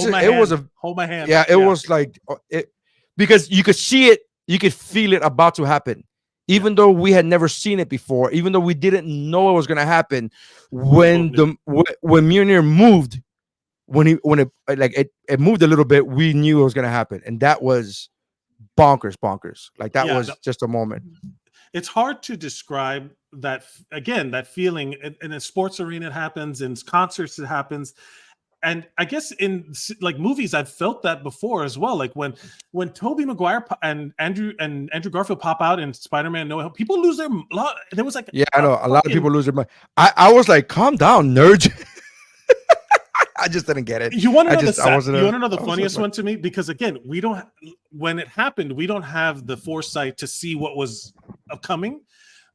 hold my hand. Yeah, it was like it, because you could see it, you could feel it about to happen, even though we had never seen it before, even though we didn't know it was gonna happen. When Mjolnir moved, when it moved a little bit, we knew it was gonna happen, and that was bonkers. Like that was just a moment. It's hard to describe that, again, that feeling in a sports arena. It happens in concerts, it happens, and I guess in like movies I've felt that before as well. Like when Tobey Maguire and Andrew Garfield pop out in Spider-Man No Way Home, people lose their lot. There was like I know a lot of people lose their mind. I was like, calm down, nerd. I just didn't get it. You want to know the funniest one to me? Because again, when it happened, we don't have the foresight to see what was coming.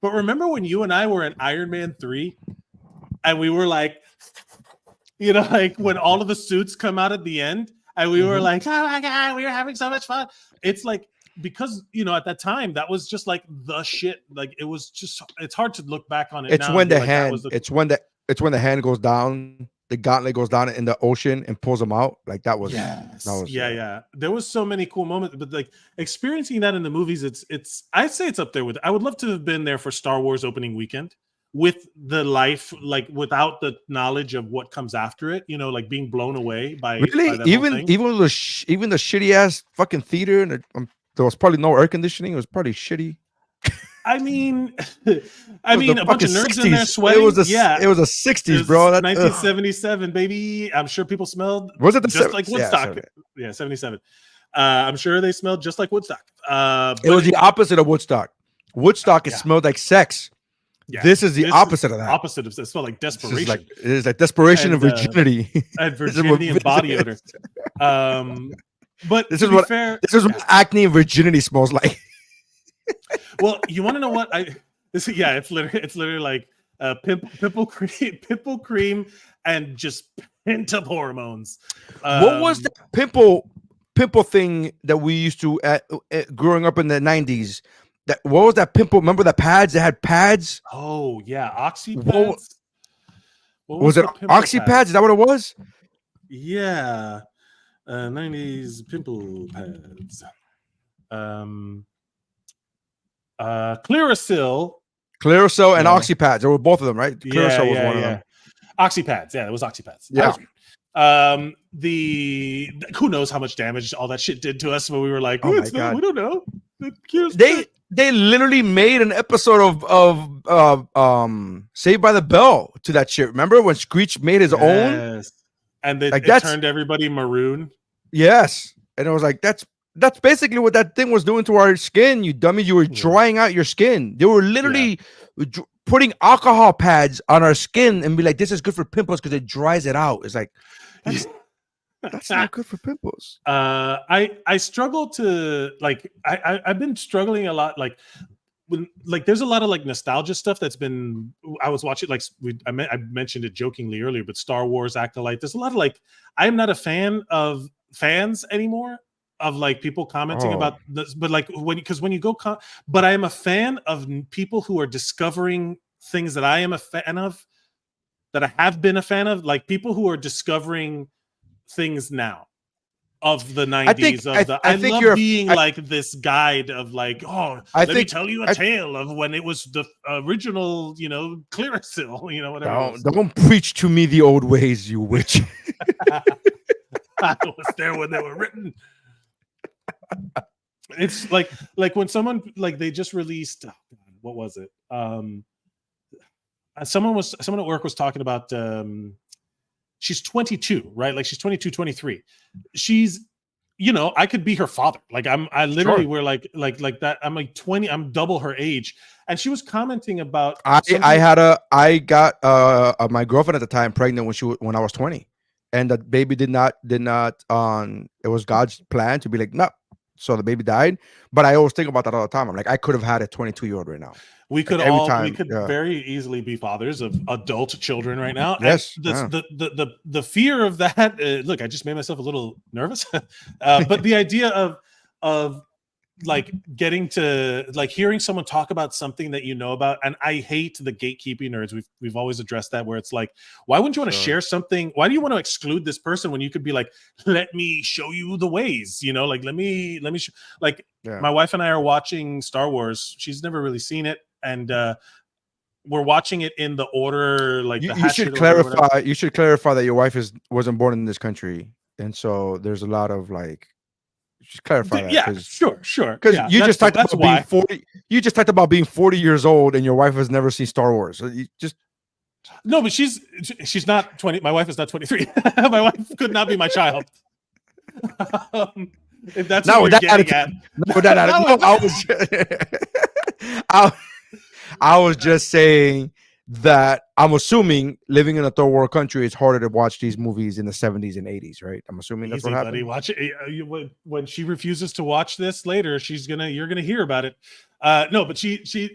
But remember when you and I were in Iron Man 3 and we were like, you know, like when all of the suits come out at the end and we were like, oh my God, we were having so much fun. It's like, because, you know, at that time, that was just like the shit. Like it was just, it's hard to look back on it. It's now when the hand, it's when the hand goes down. The gauntlet goes down in the ocean and pulls them out. Like that was, yeah. There was so many cool moments, but like experiencing that in the movies, I'd say it's up there with. I would love to have been there for Star Wars opening weekend with the life, like without the knowledge of what comes after it. You know, like being blown away by even the shitty ass fucking theater, and there was probably no air conditioning. It was probably shitty. I mean, a bunch of nerds 60s. In there sweating. It was a 60s, bro. That's 1977, baby. I'm sure people smelled. Was it just like Woodstock? Yeah, 77. I'm sure they smelled just like Woodstock. It was the opposite of Woodstock. Woodstock, it smelled like sex. Yeah. This is the opposite of that. Opposite of it smelled like desperation. It is like desperation and virginity. And virginity and body odor. But this is what what acne and virginity smells like. Well, you want to know what it's literally like pimple cream and just pent up hormones. What was the pimple thing that we used to growing up in the 90s? What was that pimple? Remember the pads that had pads? Oh yeah, oxy pads. What was it oxy pads? Is that what it was? Yeah, 90s pimple pads. Clearasil and Oxypads. There were both of them, right? Clearasil was one of them. Oxypads, yeah, it was Oxypads. Yeah. Who knows how much damage all that shit did to us when we were like, oh my God. We don't know. They literally made an episode of Saved by the Bell to that shit. Remember when Screech made his own? and it turned everybody maroon. Yes, and it was like that's basically what that thing was doing to our skin. You dummy, you were drying out your skin. They were literally putting alcohol pads on our skin and be like, "This is good for pimples because it dries it out." It's like that's not good for pimples. I struggle to like. I've been struggling a lot. Like when there's a lot of like nostalgia stuff that's been. I was watching like I mentioned it jokingly earlier, but Star Wars Acolyte. There's a lot of like. I am not a fan of fans anymore. Of like people commenting about this, but like when you go, but I am a fan of people who are discovering things that I am a fan of, that I have been a fan of, like people who are discovering things now of the 90s. I love being like this guide of like, let me tell you a tale of when it was the original, Clearasil, whatever. Don't preach to me the old ways, you witch. I was there when they were written. It's like when someone like they just released what was it? Someone at work was talking about she's 22, right? Like she's 22, 23. She's I could be her father. Like I literally we're like that. I'm like 20, I'm double her age. And she was commenting about I got my girlfriend at the time pregnant when I was 20. And the baby did not it was God's plan to be like, no. So the baby died. But I always think about that all the time. I'm like, I could have had a 22-year-old right now. We could very easily be fathers of adult children right now. Yes. The fear of that, look, I just made myself a little nervous. But the idea of like getting to like hearing someone talk about something that you know about, and I hate the gatekeeping nerds. We've always addressed that, where it's like, why wouldn't you want to share something? Why do you want to exclude this person when you could be like, let me show you the ways, like let me my wife and I are watching Star Wars. She's never really seen it, and we're watching it in the order like you should clarify. You should clarify that your wife wasn't born in this country, and so there's a lot of like. Just clarify that. Yeah, sure. Because you just talked about being 40. You just talked about being 40 years old, and your wife has never seen Star Wars. So you just no, but she's not 20. My wife is not 23. My wife could not be my child. If that's what you're getting at. I was just saying that I'm assuming living in a third world country, it's harder to watch these movies in the 70s and 80s, right? I'm assuming that's what happened. Buddy. Watch it when she refuses to watch this later. You're gonna hear about it. No, but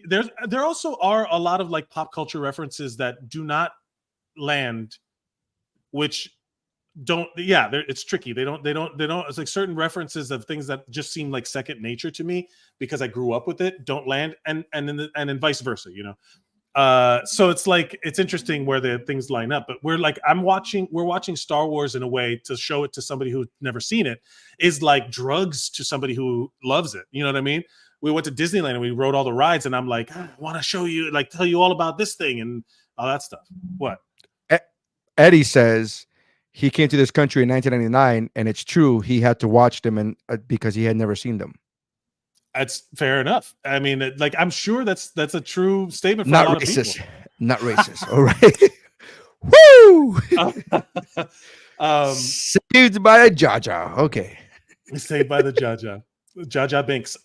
there also are a lot of like pop culture references that do not land, which don't. Yeah, it's tricky. They don't. It's like certain references of things that just seem like second nature to me because I grew up with it. Don't land, and then vice versa. So it's like it's interesting where the things line up, but we're watching Star Wars in a way to show it to somebody who's never seen it is like drugs to somebody who loves it. You know what I mean? We went to Disneyland and we rode all the rides, and I'm like, I want to show you, like, tell you all about this thing and all that stuff. What? Eddie says he came to this country in 1999, and it's true he had to watch them because he had never seen them. That's fair enough. I mean, I'm sure that's a true statement for a lot of people. Not racist. All right. Woo! Saved by a Jaja. Okay. Saved by the Jaja. Jaja Binks.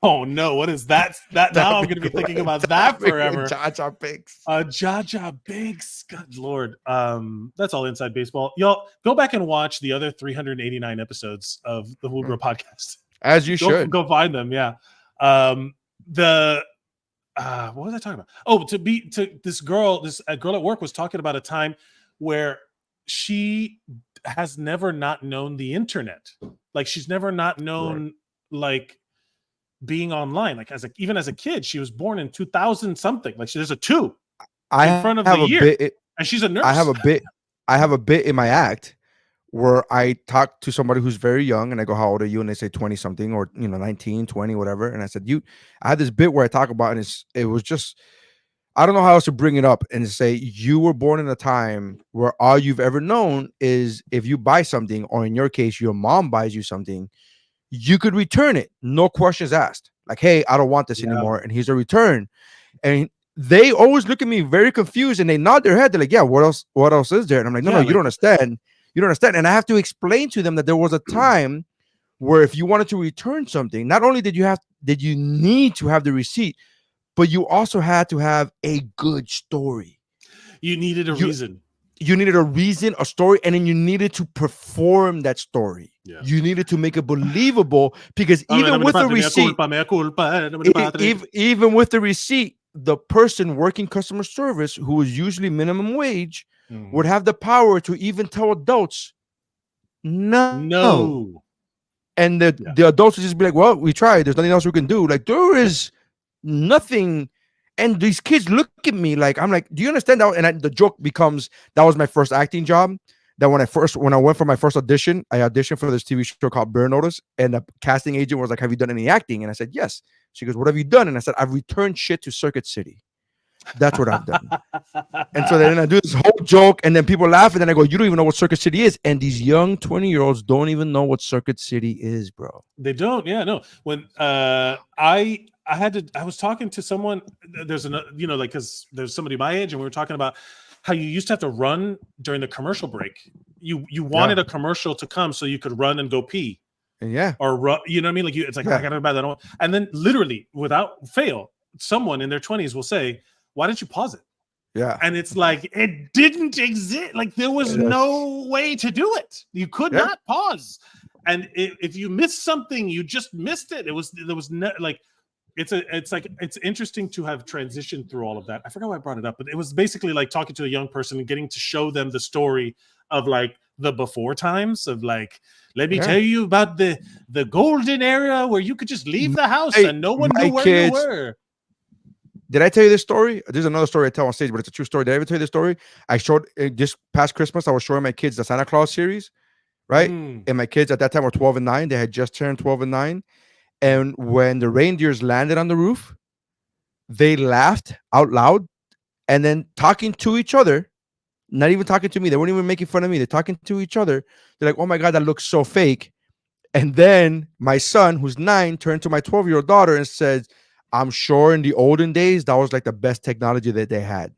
Oh no, what is that? Now I'm going to be thinking about that forever. Jaja Binks. Jaja Binks. Good Lord. That's all inside baseball. Y'all go back and watch the other 389 episodes of the WuBro podcast. As you should. Go find them. Yeah. What was I talking about? Oh, this girl at work was talking about a time where she has never not known the internet. Like she's never not known like being online, like even as a kid. She was born in 2000 something. Like there's a 2 in front of the year, and she's a nurse. I have a bit in my act where I talk to somebody who's very young, and I go, "How old are you?" And they say 20 something, or 19, 20, whatever. And I said, I had this bit where I talk about, and it was just, I don't know how else to bring it up and say you were born in a time where all you've ever known is if you buy something, or in your case, your mom buys you something, you could return it, no questions asked. Like, hey, I don't want this anymore, and here's a return. And they always look at me very confused and they nod their head. They're like, yeah, what else is there? And I'm like, no, you don't understand. You don't understand. And I have to explain to them that there was a time where if you wanted to return something, not only did you need to have the receipt, but you also had to have a good story. You needed a reason. You needed a reason, a story, and then you needed to perform that story. Yeah. You needed to make it believable because even with the receipt, even with the receipt, the person working customer service, who was usually minimum wage, would have the power to even tell adults, no. And the adults would just be like, well, we tried. There's nothing else we can do. Like, there is nothing. And these kids look at me like, I'm like, do you understand that? And the joke becomes, that was my first acting job. That when I went for my first audition, I auditioned for this TV show called Burn Notice. And the casting agent was like, have you done any acting? And I said, yes. She goes, what have you done? And I said, I've returned shit to Circuit City. That's what I've done. And so then I do this whole joke, and then people laugh, and then I go, you don't even know what Circuit City is. And these young 20-year-olds don't even know what Circuit City is, bro. They don't. Yeah, no. When I was talking to someone, there's because there's somebody my age, and we were talking about how you used to have to run during the commercial break. You wanted a commercial to come so you could run and go pee. Yeah. Or run, you know what I mean? Like it's like, I gotta buy that. And then literally without fail, someone in their 20s will say, why didn't you pause it? Yeah. And it's like, it didn't exist. Like there was no way to do it. You could not pause. And if you missed something, you just missed it. It's interesting to have transitioned through all of that. I forgot why I brought it up, but it was basically like talking to a young person and getting to show them the story of like the before times of like, let me tell you about the golden era where you could just leave the house and no one knew where you were. Did I tell you this story? There's another story I tell on stage, but it's a true story. Did I ever tell you this story? I showed this past Christmas, I was showing my kids the Santa Claus series, right? And my kids at that time were 12 and 9. They had just turned 12 and 9. And when the reindeers landed on the roof, they laughed out loud and then talking to each other, not even talking to me. They weren't even making fun of me. They're talking to each other. They're like, oh my God, that looks so fake. And then my son, who's 9, turned to my 12-year-old daughter and said, I'm sure in the olden days, that was like the best technology that they had.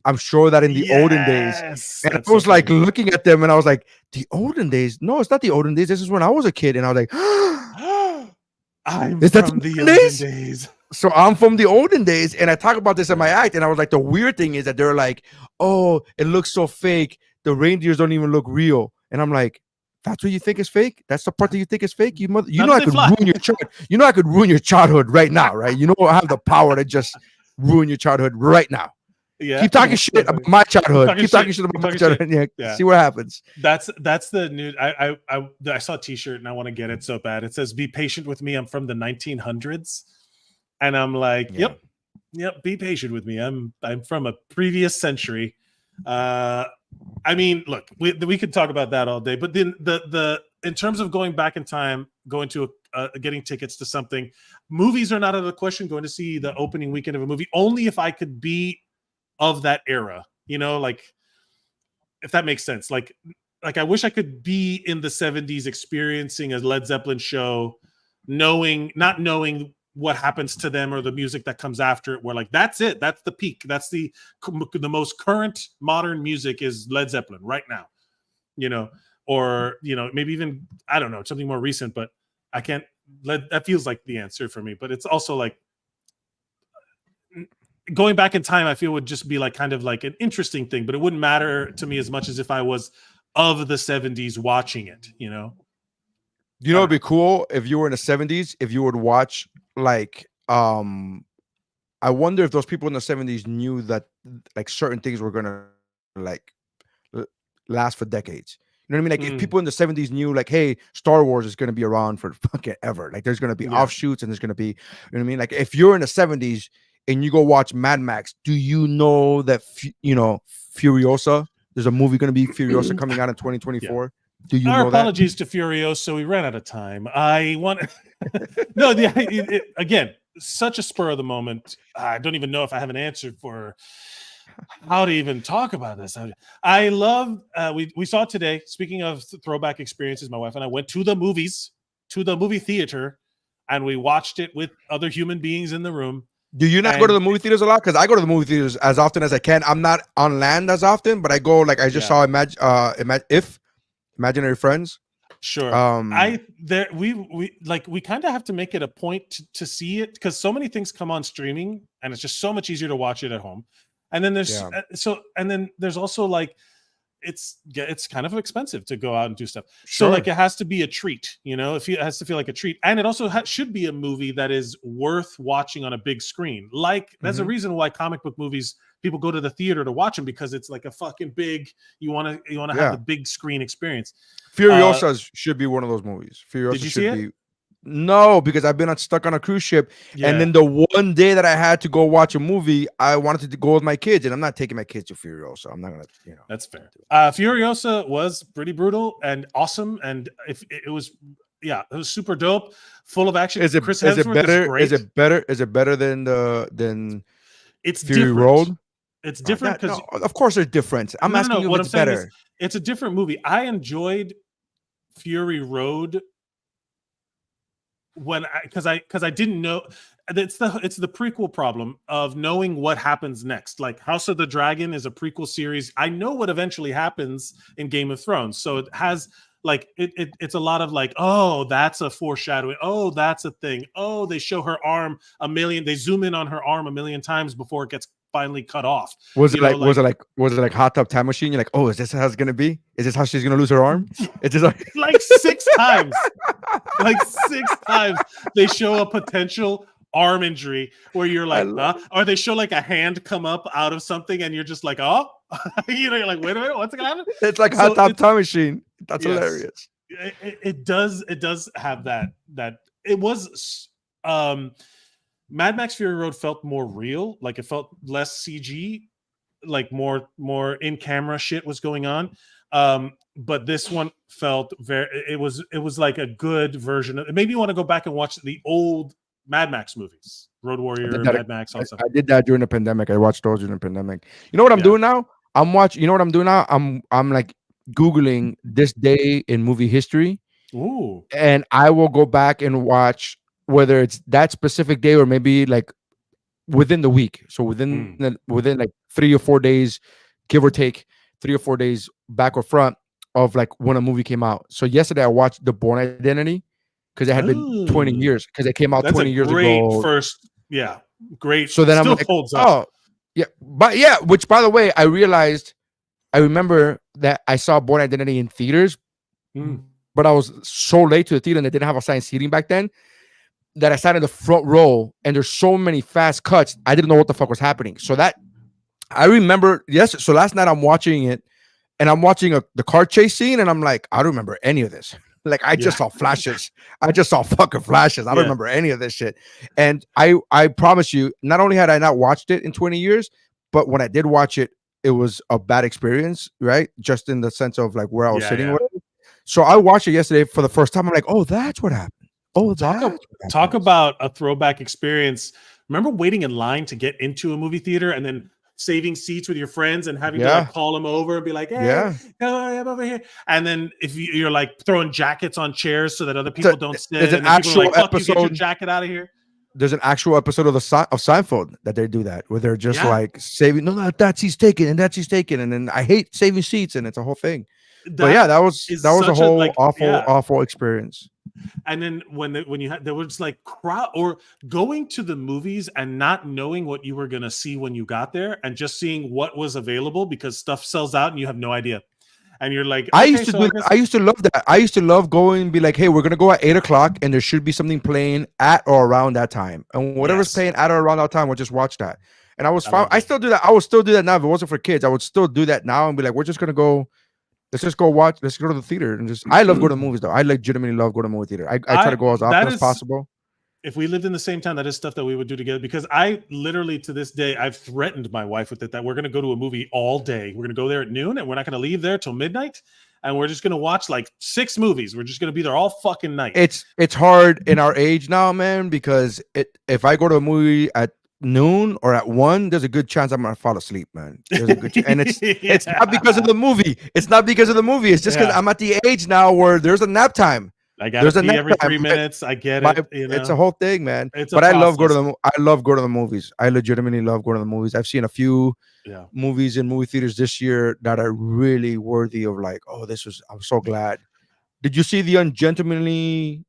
I'm sure that in the olden days. And I was like looking at them and I was like, the olden days? No, it's not the olden days. This is when I was a kid. And I was like, I'm from the olden days. So I'm from the olden days. And I talk about this in my act. And I was like, the weird thing is that they're like, oh, it looks so fake. The reindeers don't even look real. And I'm like, that's what you think is fake? That's the part that you think is fake? You know I could ruin your childhood. You know I could ruin your childhood right now, right? You know I have the power to just ruin your childhood right now. Yeah. Keep talking shit about my childhood. Keep talking shit about my childhood. Yeah. See what happens. That's the new. I saw a T-shirt and I want to get it so bad. It says, "Be patient with me. I'm from the 1900s," and I'm like, "Yep. Be patient with me. I'm from a previous century." I mean, look, we could talk about that all day, but then the in terms of going back in time, going to getting tickets to something, movies are not out of the question. Going to see the opening weekend of a movie only if I could be of that era, like if that makes sense. Like I wish I could be in the 70s experiencing a Led Zeppelin show, not knowing what happens to them or the music that comes after it, where like that's it, that's the peak, that's the most current modern music is Led Zeppelin right now, or maybe even I don't know, something more recent, but I can't that feels like the answer for me. But it's also like going back in time, I feel would just be like kind of like an interesting thing, but it wouldn't matter to me as much as if I was of the 70s watching it, it'd be cool if you were in the 70s, if you would watch like I wonder if those people in the 70s knew that like certain things were gonna like last for decades. You know what I mean? Like if people in the 70s knew like, hey, Star Wars is gonna be around for fucking ever. Like there's gonna be offshoots and there's gonna be, you know what I mean? Like if you're in the 70s and you go watch Mad Max, do you know that Furiosa? There's a movie gonna be Furiosa coming out in 2024. Yeah. Do you know apologies to Furiosa. We ran out of time. I want no. Again, such a spur of the moment. I don't even know if I have an answer for how to even talk about this. I love. We saw today. Speaking of throwback experiences, my wife and I went to the movies, to the movie theater, and we watched it with other human beings in the room. Do you not go to the movie theaters a lot? Because I go to the movie theaters as often as I can. I'm not on land as often, but I go, like, I just saw Imaginary Friends. Sure. We kind of have to make it a point to see it, because so many things come on streaming and it's just so much easier to watch it at home. And then there's there's also like it's kind of expensive to go out and do stuff. Sure. So like it has to be a treat, you know, it has to feel like a treat. And it also should be a movie that is worth watching on a big screen. Like there's a reason why comic book movies, people go to the theater to watch them, because it's like a fucking big, you want to have the big screen experience. Furiosa should be one of those movies. Furiosa did you see it? No, because I've been stuck on a cruise ship, and then the one day that I had to go watch a movie, I wanted to go with my kids, and I'm not taking my kids to Furiosa. I'm not gonna, you know. That's fair. Furiosa was pretty brutal and awesome, and if it was, it was super dope, full of action. Is it better? Is it better than it's Fury different. Road? It's different because of course there's difference. I'm asking you what it's better. It's a different movie. I enjoyed Fury Road because I didn't know. It's the prequel problem of knowing what happens next. Like House of the Dragon is a prequel series. I know what eventually happens in Game of Thrones, so it has like it's a lot of like, oh, that's a foreshadowing. Oh, that's a thing. Oh, they show her arm they zoom in on her arm a million times before it gets finally cut off. Was it like Hot Tub Time Machine? You're like, oh, is this how it's gonna be? Is this how she's gonna lose her arm? It's just like 6 times. Like 6 times they show a potential arm injury where you're like, or they show like a hand come up out of something and you're just like, oh, you know, you're like, wait a minute, what's gonna happen? It's like Hot Tub Time Machine. That's hilarious. It does have that it was Mad Max Fury Road felt more real, like it felt less CG, like more in camera shit was going on. But this one felt it was like a good version of it. Made me want to go back and watch the old Mad Max movies, Road Warrior, Mad Max. Also, I did that during the pandemic. I watched those during the pandemic. You know what I'm doing now? I'm like Googling this day in movie history. Ooh. And I will go back and watch whether it's that specific day or maybe like within the week. So within like 3 or 4 days, give or take 3 or 4 days back or front of like when a movie came out. So yesterday I watched The Bourne Identity because it had been 20 years because it came out 20 years ago. Great. So then still I'm like, holds up. oh yeah, but yeah. Which by the way, I remember that I saw Bourne Identity in theaters, but I was so late to the theater and they didn't have assigned seating back then that I sat in the front row and there's so many fast cuts. I didn't know what the fuck was happening. So that I remember, so last night I'm watching it and I'm watching the car chase scene and I'm like, I don't remember any of this. Like I just saw flashes. I just saw fucking flashes. I don't remember any of this shit. And I promise you, not only had I not watched it in 20 years, but when I did watch it, it was a bad experience, right? Just in the sense of like where I was sitting with it. So I watched it yesterday for the first time. I'm like, oh, that's what happened. Oh, talk about a throwback experience. Remember waiting in line to get into a movie theater and then saving seats with your friends and having to like call them over and be like, hey, I'm over here. And then if you're like throwing jackets on chairs so that other people don't sit. There's an actual like, episode. Get your jacket out of here. There's an actual episode of Seinfeld that they do that where they're just like saving. No, that seat's taken and that seat's taken. And then I hate saving seats and it's a whole thing. But yeah, that was a whole awful experience. And then when there was like crowd or going to the movies and not knowing what you were going to see when you got there and just seeing what was available because stuff sells out and you have no idea. And you're like, I used to love that. I used to love going and be like, hey, we're going to go at 8:00 and there should be something playing at or around that time. And whatever's playing at or around that time, we'll just watch that. And I was fine. I still do that. I would still do that now if it wasn't for kids. I would still do that now and be like, we're just going to go. Let's just go watch. Let's go to the theater and just. I love going to movies though. I legitimately love going to movie theater. I try to go as often as possible. If we lived in the same town, that is stuff that we would do together. Because I literally to this day, I've threatened my wife with it that we're going to go to a movie all day. We're going to go there at noon, and we're not going to leave there till midnight. And we're just going to watch like 6 movies. We're just going to be there all fucking night. It's hard in our age now, man. Because if I go to a movie at noon or at 1, there's a good chance I'm gonna fall asleep, man. There's a good and it's not because of the movie. It's not because of the movie. It's just because I'm at the age now where there's a nap time. I got There's to a pee next every time. 3 minutes. I get it. It's a whole thing, man. It's a But I love process. I love going to the movies. I legitimately love going to the movies. I've seen a few Yeah. movies in movie theaters this year that are really worthy of like, oh, I'm so glad. Did you see the Ungentlemanly?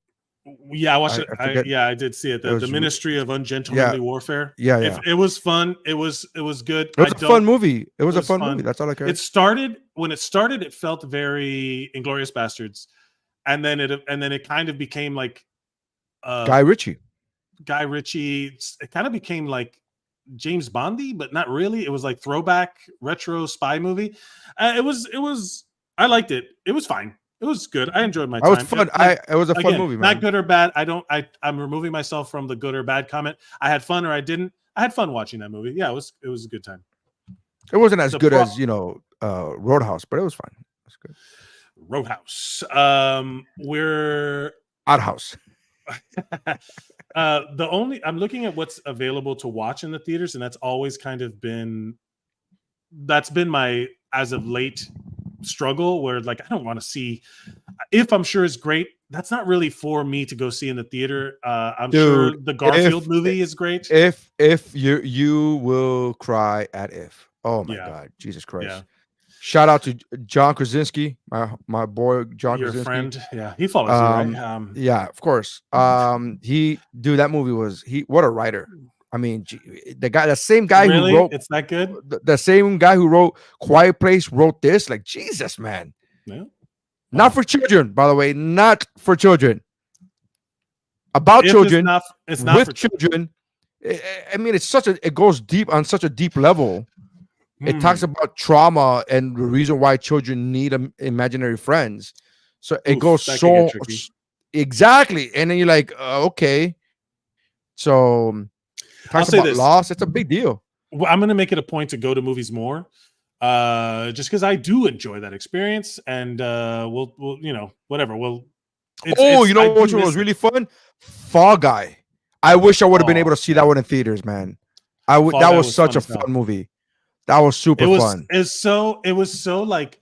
Yeah, I watched it. I forget. I did see it. The Ministry of Ungentlemanly Warfare. Yeah. It was fun. It was good. It was a fun movie. It was a fun fun. movie. That's all I care. When it started, it felt very Inglourious Bastards, and then it kind of became like Guy Ritchie. It kind of became like James Bondy, but not really. It was like throwback retro spy movie. It was. I liked it. It was fine. It was good. I enjoyed my time. It was fun. It was a fun movie, man. Not good or bad. I'm removing myself from the good or bad comment. I had fun or I didn't. I had fun watching that movie. Yeah, it was a good time. It wasn't as good as Roadhouse, but it was fine. It was good. Roadhouse. We're Outhouse. I'm looking at what's available to watch in the theaters, and that's always kind of been my as of late struggle, where like I don't want to see if I'm sure it's great. That's not really for me to go see in the theater. I'm sure the Garfield movie is great. If you will cry at If. Oh my God, Jesus Christ. Yeah. Shout out to John Krasinski, my boy John Your Krasinski. friend. Yeah, he follows you, right? Yeah, of course. That movie was what a writer. I mean, the same guy really? who wrote it's that good. The same guy who wrote Quiet Place wrote this. Like, Jesus, man. Yeah. Not for children, by the way. Not for children. About children. It's not with for children. I mean, it goes deep on such a deep level. It talks about trauma and the reason why children need imaginary friends. So it goes so exactly, and then you're like, okay. So I'll say this: loss. It's a big deal. Well, I'm going to make it a point to go to movies more, just because I do enjoy that experience, and we'll whatever. You know what was really fun? Fall Guy. I wish I would have been able to see that one in theaters, man. That was such a fun movie. That was super fun. It was so like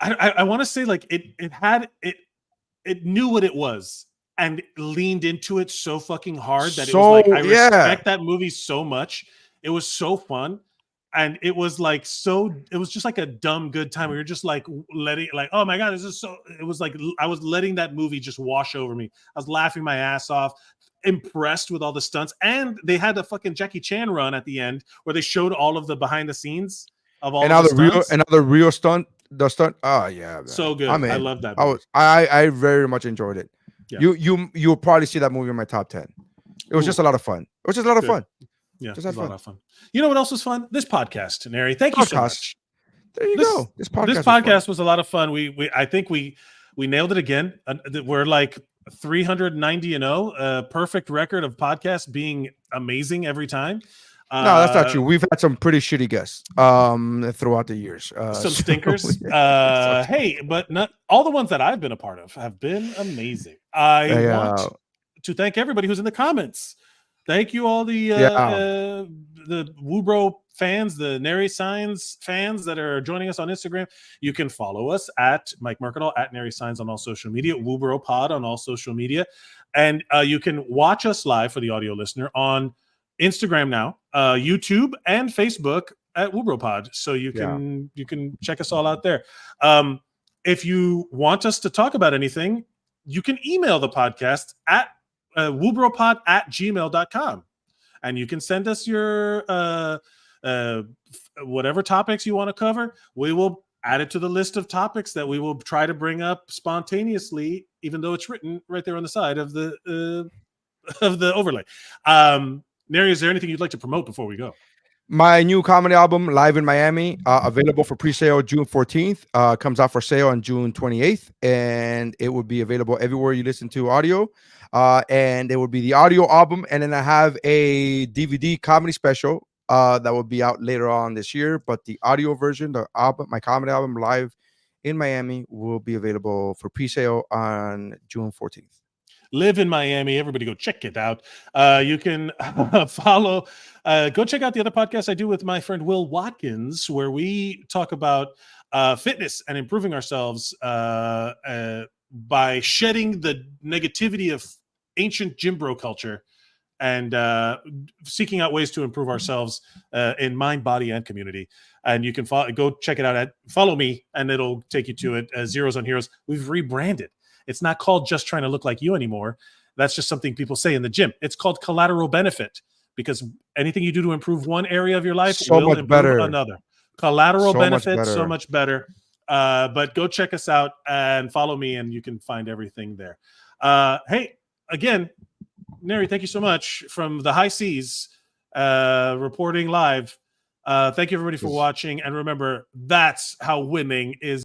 I want to say like it knew what it was and leaned into it so fucking hard that it was like I respect that movie so much. It was so fun. And it was like it was just like a dumb good time. We were just like letting like, oh my God, this is so it was like I was letting that movie just wash over me. I was laughing my ass off, impressed with all the stunts, and they had a fucking Jackie Chan run at the end where they showed all of the behind the scenes of all the stunts. Another real stunt. The stunt. Oh yeah, man. So good. I love that movie. I very much enjoyed it. Yeah. You'll probably see that movie in my top 10. It was just a lot of fun. It was just a lot of fun. Yeah, just a lot of fun. You know what else was fun? This podcast, Nery. Thank you so much. There you go. This podcast was a lot of fun. I think we nailed it again. We're like 390-0, perfect record of podcasts being amazing every time. No, that's not true. We've had some pretty shitty guests throughout the years. Some stinkers. Hey, but not all the ones that I've been a part of have been amazing. I want to thank everybody who's in the comments. Thank you, all the WuBro fans, the Nery Saenz fans that are joining us on Instagram. You can follow us at Mike Mercadal, at Nery Saenz on all social media, WuBro Pod on all social media. And you can watch us live for the audio listener on Instagram now, YouTube, and Facebook at WuBro Pod. So you can check us all out there. If you want us to talk about anything, you can email the podcast at WuBroPod@gmail.com, and you can send us your whatever topics you want to cover. We will add it to the list of topics that we will try to bring up spontaneously, even though it's written right there on the side of the overlay. Nery, is there anything you'd like to promote before we go? My new comedy album, Live in Miami, available for pre-sale June 14th. Comes out for sale on June 28th, and it will be available everywhere you listen to audio. And it will be the audio album, and then I have a DVD comedy special that will be out later on this year. But the audio version, the album, my comedy album, Live in Miami, will be available for pre-sale on June 14th. Live in Miami. Everybody go check it out. You can follow, go check out the other podcast I do with my friend Will Watkins, where we talk about fitness and improving ourselves by shedding the negativity of ancient gym bro culture and seeking out ways to improve ourselves in mind, body, and community. And you can go check it out follow me, and it'll take you to it. Zeros on Heroes. We've rebranded. It's not called Just Trying to Look Like You anymore. That's just something people say in the gym. It's called collateral benefit, because anything you do to improve one area of your life So will much improve better. another. Collateral So much benefit, better. so much better. But go check us out and follow me, and you can find everything there. Hey, again, Nery, thank you so much from the high seas, reporting live. Thank you, everybody, for watching. And remember, that's how winning is.